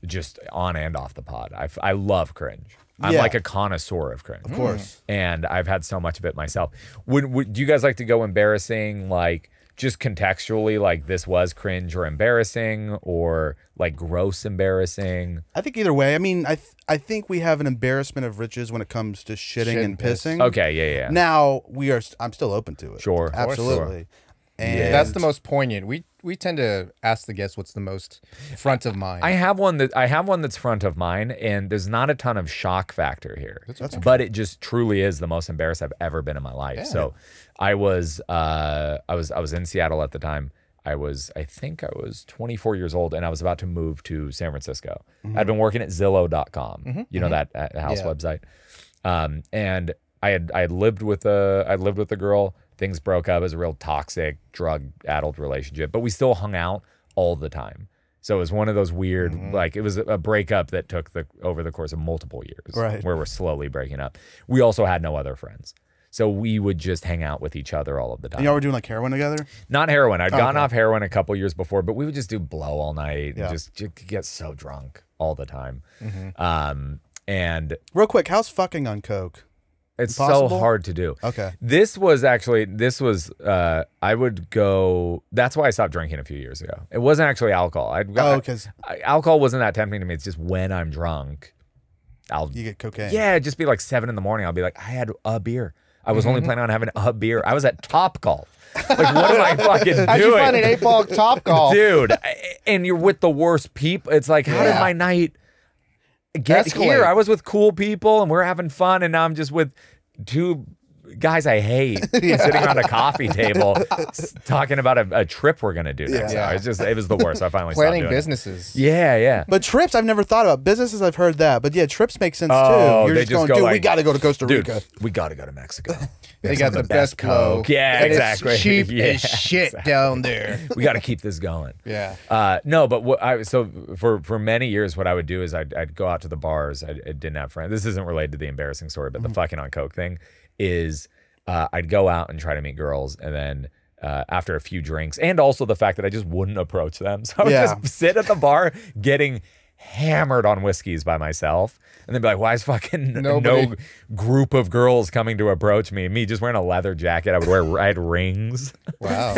just on and off the pod. I love cringe. I'm like a connoisseur of cringe. Of course. And I've had so much of it myself. Would do you guys like to go embarrassing, like, just contextually, like this was cringe or embarrassing, or like gross embarrassing? I think either way. I mean, I think we have an embarrassment of riches when it comes to shitting and pissing. Okay, yeah. Now I'm still open to it. Sure, absolutely. Sure. And that's the most poignant. We tend to ask the guests what's the most front of mind. I have one that's front of mind, and there's not a ton of shock factor here. That's okay. But it just truly is the most embarrassed I've ever been in my life. Yeah. So I was in Seattle at the time. I think I was 24 years old, and I was about to move to San Francisco. I'd been working at Zillow.com, you know, that house website. And I had lived with a girl. Things broke up. It was a real toxic, drug-addled relationship, but we still hung out all the time. So it was one of those weird, like, it was a breakup that took over the course of multiple years, where we're slowly breaking up. We also had no other friends. So we would just hang out with each other all of the time. And y'all were doing like heroin together? Not heroin. I'd gotten off heroin a couple years before, but we would just do blow all night and just get so drunk all the time. And real quick, how's fucking on coke? It's Impossible? so hard to do. Okay. This was I would go. That's why I stopped drinking a few years ago. It wasn't actually alcohol. Because alcohol wasn't that tempting to me. It's just when I'm drunk, you get cocaine. Yeah, it'd just be like 7 in the morning. I'll be like, I had a beer. I was only planning on having a beer. I was at Topgolf. Like, what am I fucking doing? How'd you find an 8-ball Topgolf? Dude, and you're with the worst people. It's like, how did my night get here? I was with cool people and we're having fun, and now I'm just with 2 guys I hate sitting around a coffee table talking about a trip we're gonna do next time. It was the worst. I finally planning stopped doing businesses. It. Yeah. But trips, I've never thought about. Businesses, I've heard that. But yeah, trips make sense Oh, too. You're they just just going, go dude, like, we got to go to Costa Rica. Dude, we got to go to Mexico. They got the best Coke. Yeah, and exactly. It's cheap Yeah, as shit down there. We got to keep this going. Yeah. No, but for many years, what I would do is I'd go out to the bars. I didn't have friends. This isn't related to the embarrassing story, but the fucking on coke thing is I'd go out and try to meet girls, and then after a few drinks, and also the fact that I just wouldn't approach them, so I would just sit at the bar getting hammered on whiskeys by myself, and then be like, why is fucking no group of girls coming to approach me? Me just wearing a leather jacket. I had rings. Wow.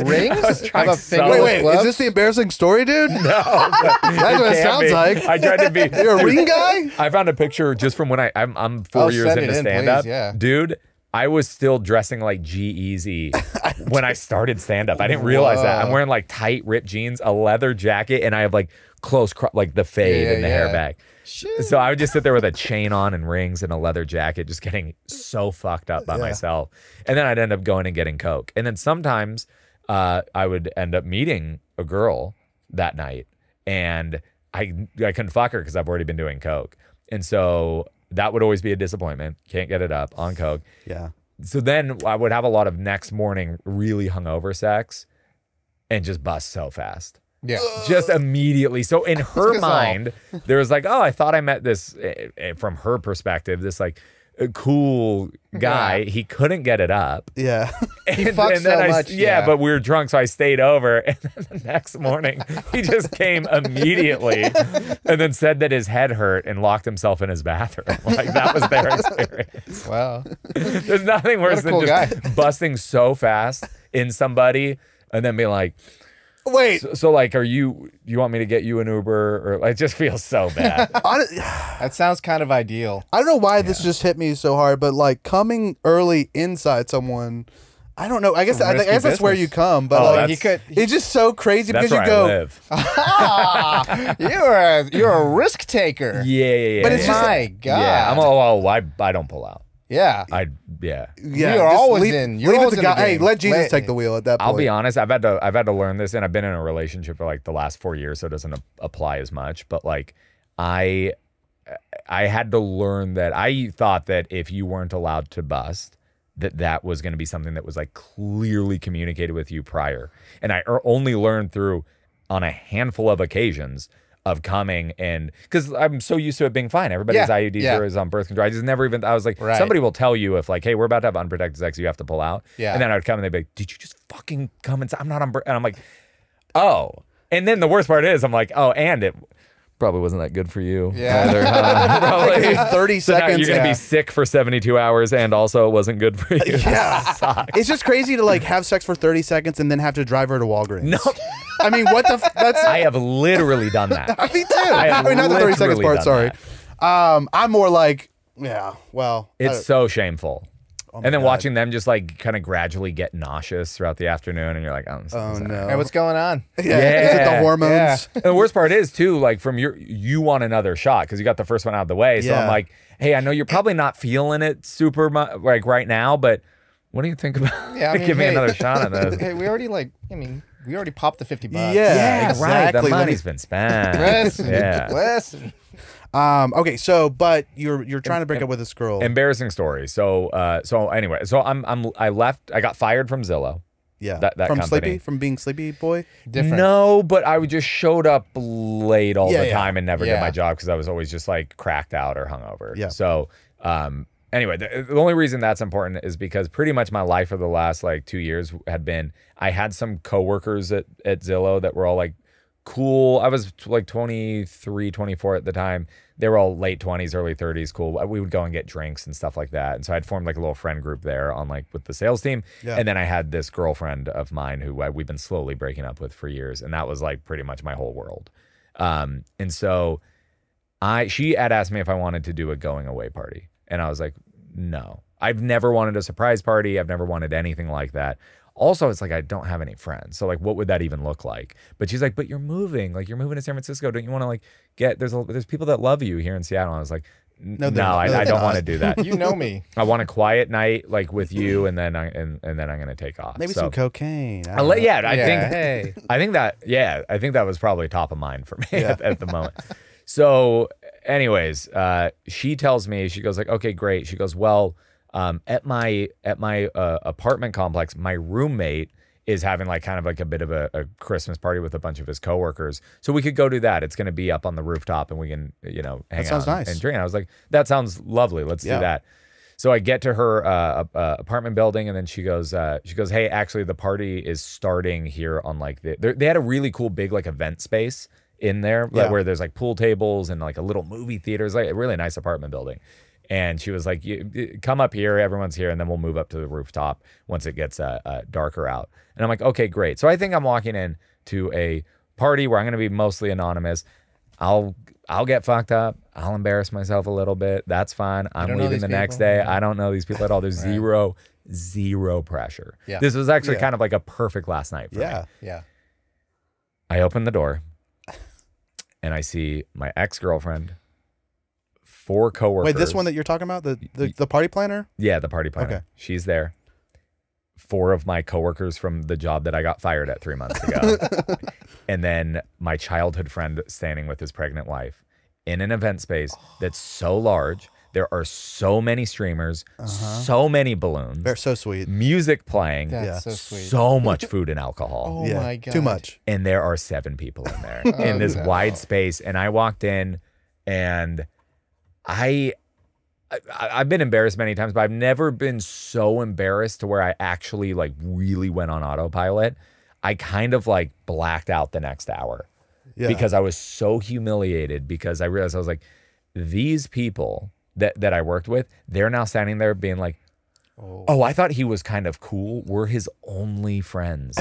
Rings? Have a Wait, is this the embarrassing story, dude? No. That's what it sounds like. I tried to be. You're a ring guy? I found a picture just from when I'm 4 years into stand-up. Yeah. Dude, I was still dressing like G-Eazy when I started stand-up. I didn't realize that. I'm wearing like tight ripped jeans, a leather jacket, and I have like close, like the fade and the hair back. Shit. So I would just sit there with a chain on and rings and a leather jacket, just getting so fucked up by myself. And then I'd end up going and getting coke. And then sometimes I would end up meeting a girl that night, and I couldn't fuck her because I've already been doing coke. And so that would always be a disappointment. Can't get it up on coke. Yeah. So then I would have a lot of next morning really hungover sex and just bust so fast. Yeah. Just immediately. So in her mind, there was like, oh, I thought I met this, from her perspective, this like a cool guy. Yeah. He couldn't get it up. Yeah. He fucked so much. Yeah, but we were drunk, so I stayed over. And then the next morning, he just came immediately and then said that his head hurt and locked himself in his bathroom. Like, that was their experience. Wow. There's nothing worse than just busting so fast in somebody and then being like, Wait. So like, you want me to get you an Uber? Or it just feels so bad. That sounds kind of ideal. I don't know why this just hit me so hard, but like coming early inside someone, I don't know. I guess that's where you come, but it's just so crazy because you go. You're a risk taker. Yeah. But it's just my God. Yeah, I don't pull out. Yeah. You're always leave, in. You're leave always it to in the God. Hey, game. let Jesus take the wheel at that point. I'll be honest. I've had to learn this, and I've been in a relationship for like the last 4 years, so it doesn't apply as much. But like, I had to learn that I thought that if you weren't allowed to bust, that was going to be something that was like clearly communicated with you prior, and I only learned through on a handful of occasions of coming, and because I'm so used to it being fine. Everybody has IUDs or is on birth control. I just never even, I was like, somebody will tell you if like, hey, we're about to have unprotected sex, you have to pull out. Yeah. And then I would come and they'd be like, did you just fucking come and say, I'm not on birth? And I'm like, oh. And then the worst part is I'm like, oh, and it probably wasn't that good for you. Yeah. Either, probably 30 so seconds. You're going to be sick for 72 hours and also it wasn't good for you. Yeah. It's just crazy to like have sex for 30 seconds and then have to drive her to Walgreens. No. I mean, what the that's I have literally done that. Me too. I mean, not the 30 seconds part, sorry. I'm more like, it's so shameful. And then watching them just like kind of gradually get nauseous throughout the afternoon, and you're like, oh no. Hey, what's going on? Yeah. Is it the hormones? Yeah. And the worst part is too, like you want another shot because you got the first one out of the way. So I'm like, hey, I know you're probably not feeling it super like right now, but what do you think about give me another shot on this? Hey, we already we already popped the $50. Yeah, exactly. Right. The money's been spent. Listen. Okay, so but you're trying to break up with this girl. Embarrassing story. So anyway, so I left. I got fired from Zillow. Yeah, that from company. from being Sleepy Boy. Different. No, but I would just showed up late all the time and never did my job because I was always just like cracked out or hungover. Yeah. So anyway, the only reason that's important is because pretty much my life for the last like 2 years had been I had some coworkers at Zillow that were all like cool. I was like 23, 24 at the time. They were all late 20s, early 30s, cool. We would go and get drinks and stuff like that. And so I'd formed like a little friend group there on like with the sales team. Yeah. And then I had this girlfriend of mine who we've been slowly breaking up with for years. And that was like pretty much my whole world. And so she had asked me if I wanted to do a going away party. And I was like, no. I've never wanted a surprise party. I've never wanted anything like that. Also, it's like I don't have any friends. So like, what would that even look like? But she's like, but you're moving. Like, you're moving to San Francisco. Don't you want to like get, there's people that love you here in Seattle. And I was like, no, I don't want to do that. You know me. I want a quiet night like with you, and then I'm gonna take off. Maybe some cocaine. I think that was probably top of mind for me at the moment. So, anyways, she tells me, she goes like, okay, great. She goes, well, at my apartment complex, my roommate is having like kind of like a bit of a Christmas party with a bunch of his coworkers. So we could go do that. It's going to be up on the rooftop and we can, you know, hang out and drink. And I was like, that sounds lovely. Let's do that. So I get to her apartment building, and then she goes, hey, actually the party is starting here on like they had a really cool big like event space in there where there's like pool tables and like a little movie theater. It's like a really nice apartment building. And she was like, come up here, everyone's here, and then we'll move up to the rooftop once it gets darker out. And I'm like, okay, great. So I think I'm walking in to a party where I'm going to be mostly anonymous. I'll get fucked up. I'll embarrass myself a little bit. That's fine. I'm leaving the next day. I don't know these people at all. There's zero pressure. Yeah. This was actually kind of like a perfect last night for me. Yeah. I open the door, and I see my ex-girlfriend, 4 coworkers. Wait, this one that you're talking about, the party planner? Yeah, the party planner. Okay. She's there. 4 of my coworkers from the job that I got fired at 3 months ago. And then my childhood friend standing with his pregnant wife in an event space that's so large. There are so many streamers, so many balloons. They're so sweet. Music playing. That's so sweet. So much food and alcohol. Oh my God. Too much. And there are 7 people in there in this wide space. And I walked in, and I've been embarrassed many times, but I've never been so embarrassed to where I actually like really went on autopilot. I kind of like blacked out the next hour because I was so humiliated, because I realized I was like, these people that I worked with, they're now standing there being like, oh, I thought he was kind of cool. We're his only friends.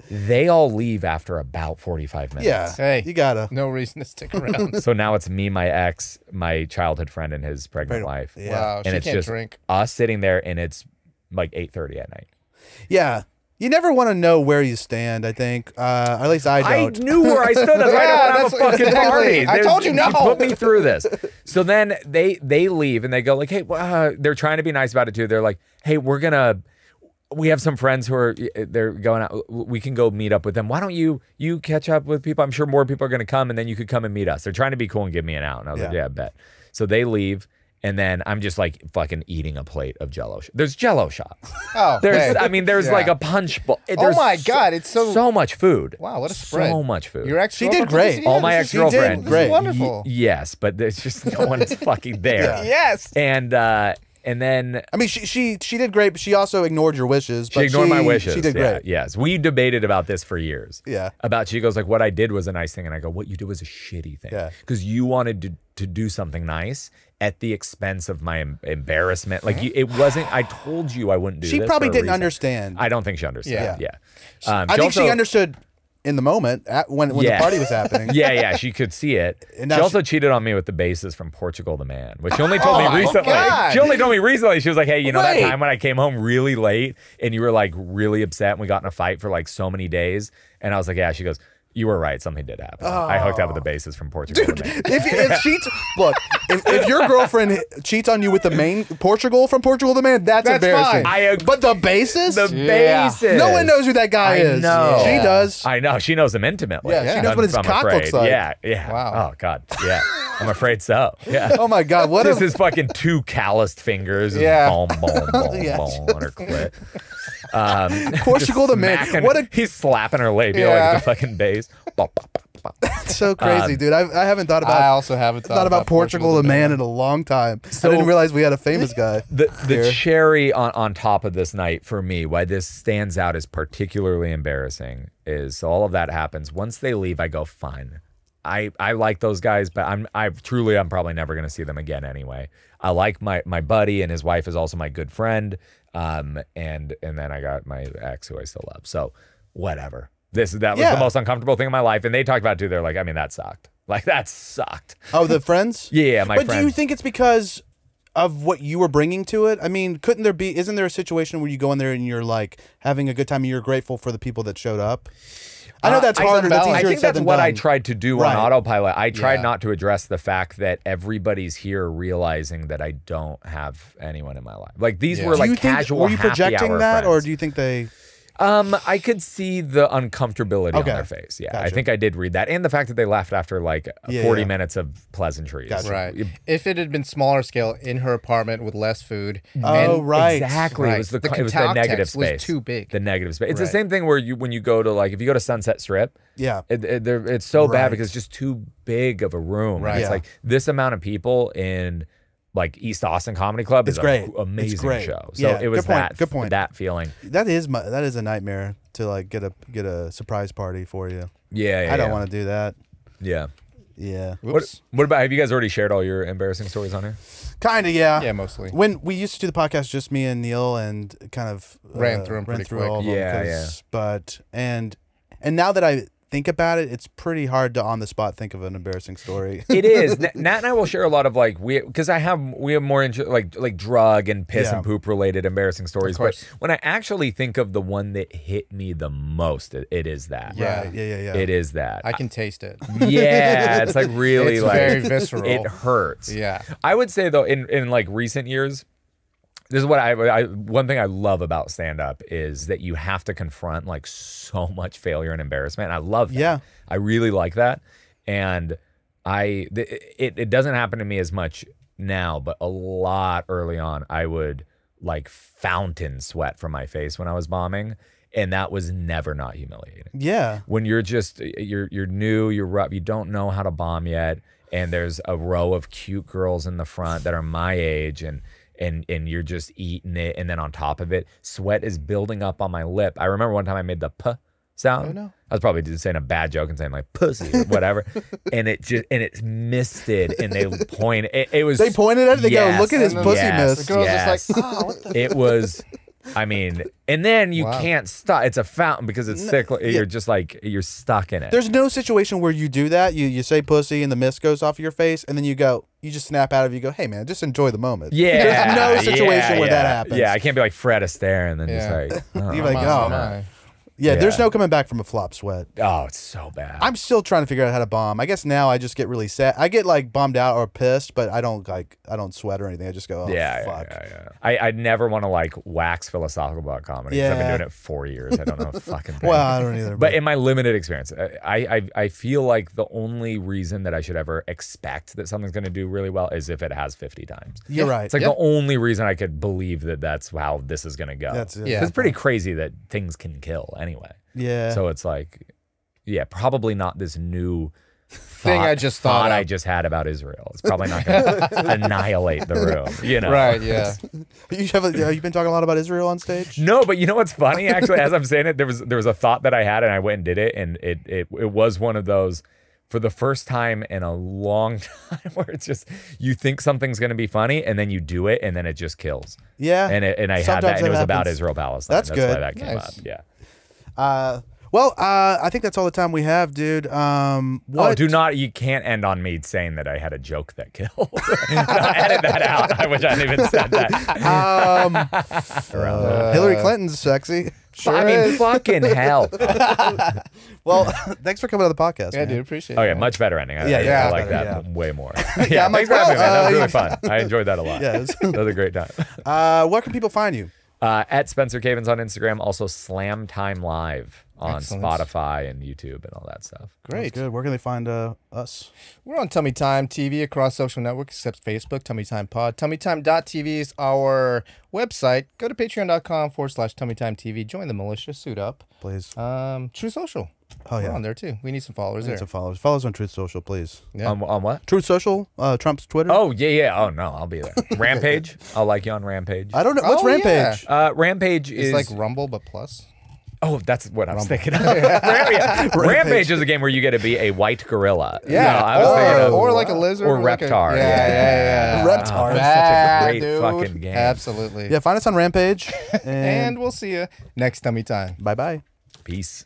They all leave after about 45 minutes. Yeah, hey, you gotta. No reason to stick around. So now it's me, my ex, my childhood friend, and his pregnant wife. Yeah. Wow, and it's just drink. us sitting there, and it's like 8:30 at night. Yeah. You never want to know where you stand, I think. At least I don't. I knew where I stood. That's why I don't have a fucking party. I told you no. You put me through this. So then they leave, and they go like, hey, they're trying to be nice about it too. They're like, hey, we have some friends who they're going out. We can go meet up with them. Why don't you catch up with people? I'm sure more people are going to come, and then you could come and meet us. They're trying to be cool and give me an out. And I was like, yeah, I bet. So they leave. And then I'm just like fucking eating a plate of Jello. There's Jello shots. Oh, there's. I mean, there's like a punch bowl. Oh my God, it's so much food. Wow, what a spread. So much food. Your ex, she did great. All my ex-girlfriend, great. Wonderful. Yes, but there's just no one's fucking there. Yes. And then I mean, she did great, but she also ignored your wishes. She ignored my wishes. She did great. Yes, we debated about this for years. Yeah. About she goes like, what I did was a nice thing, and I go, what you did was a shitty thing. Yeah. Because you wanted to do something nice at the expense of my embarrassment. Like it wasn't. I told you I wouldn't do. She this probably for a didn't reason. understand. I don't think she understood. Yeah. I think she understood in the moment when the party was happening. Yeah, she could see it. And she also cheated on me with the bassist from Portugal, the man, which she only told me recently. God. She only told me recently. She was like, hey, you know that time when I came home really late and you were like really upset and we got in a fight for like so many days? And I was like, yeah. She goes, you were right. Something did happen. I hooked up with the bassist from Portugal. Dude, if your girlfriend cheats on you with the main Portugal the man, that's embarrassing. But the bassist? The bassist. No one knows who that guy is. No. She does. I know. She knows him intimately. Yeah, she knows what his cock looks like. Yeah. Wow. Oh, God. Yeah. I'm afraid so. Yeah. Oh, my God. What Just his fucking 2 calloused fingers. Yeah. Boom, boom, boom, boom on her clit. Portugal the man. He's slapping her labia like the fucking bass. It's so crazy, dude. I haven't thought about. I also haven't thought about Portugal the man in a long time. So, I didn't realize we had a famous guy. The cherry on top of this night for me, why this stands out as particularly embarrassing, is so all of that happens. Once they leave, I go, fine. I like those guys, but I'm probably never gonna see them again anyway. I like my buddy, and his wife is also my good friend. And then I got my ex, who I still love. So whatever. That was the most uncomfortable thing in my life. And they talked about it too. They're like, I mean, that sucked. Like, that sucked. Oh, the friends? Yeah, my friends. But do you think it's because of what you were bringing to it? I mean, isn't there a situation where you go in there and you're like having a good time and you're grateful for the people that showed up? I know that's harder. I think that's what I tried to do on autopilot. I tried Yeah. not to address the fact that everybody's here realizing that I don't have anyone in my life. Like, these were like casual were you happy projecting hour that, friends. or do you think they... I could see the uncomfortability on their face. Yeah, I Gotcha. think I did read that. And the fact that they left after like 40 minutes of pleasantries. Gotcha. Right. If it had been smaller scale in her apartment with less food. Oh, right. Exactly. Right. It was the contact negative text was space. too big. The negative space. It's Right. the same thing where when you go to like, if you go to Sunset Strip, it's so bad because it's just too big of a room. Right. It's like this amount of people in like East Austin Comedy Club is great. an amazing great. show. So Yeah, it was good point. that feeling. That is a nightmare to like get a surprise party for you. Yeah, I don't want to do that. Yeah. Yeah. What about, have you guys already shared all your embarrassing stories on here? Kind of, yeah. Yeah, mostly. When we used to do the podcast, just me and Neil, and kind of Ran through them pretty quick. all of them. Yeah. But and now that I think about it, it's pretty hard to on the spot think of an embarrassing story. It is. Nat and I will share a lot of like because we have more like drug and piss and poop related embarrassing stories. But when I actually think of the one that hit me the most, it is that. Yeah. Yeah. It is that. I can taste it. Yeah, it's like really It's like very visceral. It hurts. Yeah. I would say though, in like recent years, this is what one thing I love about stand up is that you have to confront like so much failure and embarrassment. And I love that. Yeah. I really like that. And it doesn't happen to me as much now, but a lot early on, I would like fountain sweat from my face when I was bombing. And that was never not humiliating. Yeah. When you're new, you're rough, you don't know how to bomb yet. And there's a row of cute girls in the front that are my age and you're just eating it, and then on top of it, sweat is building up on my lip. I remember one time I made the "p" sound. Oh, no. I was probably just saying a bad joke and saying like "pussy" or whatever, and it's misted, and they point. It was They pointed at it. They go, "Look at his pussy miss." The girl's just like, oh, what the It was. I mean, and then you can't stop. It's a fountain because it's thick. You're just like, you're stuck in it. There's no situation where you do that. You say pussy and the mist goes off of your face, and then you just snap out of it. You go, hey man, just enjoy the moment. Yeah. There's no situation where that happens. Yeah, I can't be like Fred Astaire and then just like, You're like, oh man. Yeah, there's no coming back from a flop sweat. Oh, it's so bad. I'm still trying to figure out how to bomb. I guess now I just get really sad. I get like bummed out or pissed, but I don't sweat or anything. I just go, oh, fuck. Yeah. I never want to like wax philosophical about comedy. Yeah. I've been doing it 4 years. I don't know a fucking thing. Well, I don't either. But in my limited experience, I feel like the only reason that I should ever expect that something's going to do really well is if it has 50 times. You're right. It's like the only reason I could believe that that's how this is going to go. That's it. It's pretty crazy that things can kill anyway. Yeah. So it's like, yeah, probably not this new thing I just thought I just had about Israel. It's probably not going to annihilate the room, you know? Right, yeah. Have you been talking a lot about Israel on stage? No, but you know what's funny? Actually, as I'm saying it, there was a thought that I had, and I went and did it, and it was one of those, for the first time in a long time, where it's just, you think something's going to be funny, and then you do it, and then it just kills. Yeah. And I had that, and it was about Israel-Palestine. That's good. Why that came up. Yeah. I think that's all the time we have, dude. Oh, you can't end on me saying that I had a joke that killed. No, edit that out. I wish I hadn't even said that. Hillary Clinton's sexy. Sure I mean, is. fucking hell. Well, thanks for coming on the podcast. Yeah, man. dude, appreciate it. Okay, much better ending. I like that way more. Yeah, I'm thanks like, for having me, man. That was you- really fun. I enjoyed that a lot. Yeah, That was a great time. Where can people find you? At Spencer Cavins on Instagram, also Slam Time Live on Excellent. Spotify and YouTube and all that stuff. Great. Good. Where can they find us? We're on Tummy Time TV across social networks except Facebook, Tummy Time Pod. TummyTime.tv is our website. Go to patreon.com/TummyTime TV. Join the militia. Suit up. Please. True Social. Oh We're yeah, on there too. We need some followers we need there. some followers. Follow us on Truth Social, please. Yeah. On what? Truth Social, Trump's Twitter. Oh yeah. Oh no, I'll be there. Rampage. I'll like you on Rampage. I don't know what's Oh, Rampage. Rampage It's is like Rumble but plus. Oh, that's what I was thinking of. Rampage is a game where you get to be a white gorilla. Yeah, No, I was thinking of, or like a lizard, or like a- Reptar. Yeah. Reptar. That's such a great Dude. fucking game. Absolutely. Yeah, find us on Rampage. And we'll see you next tummy time. Bye bye. Peace.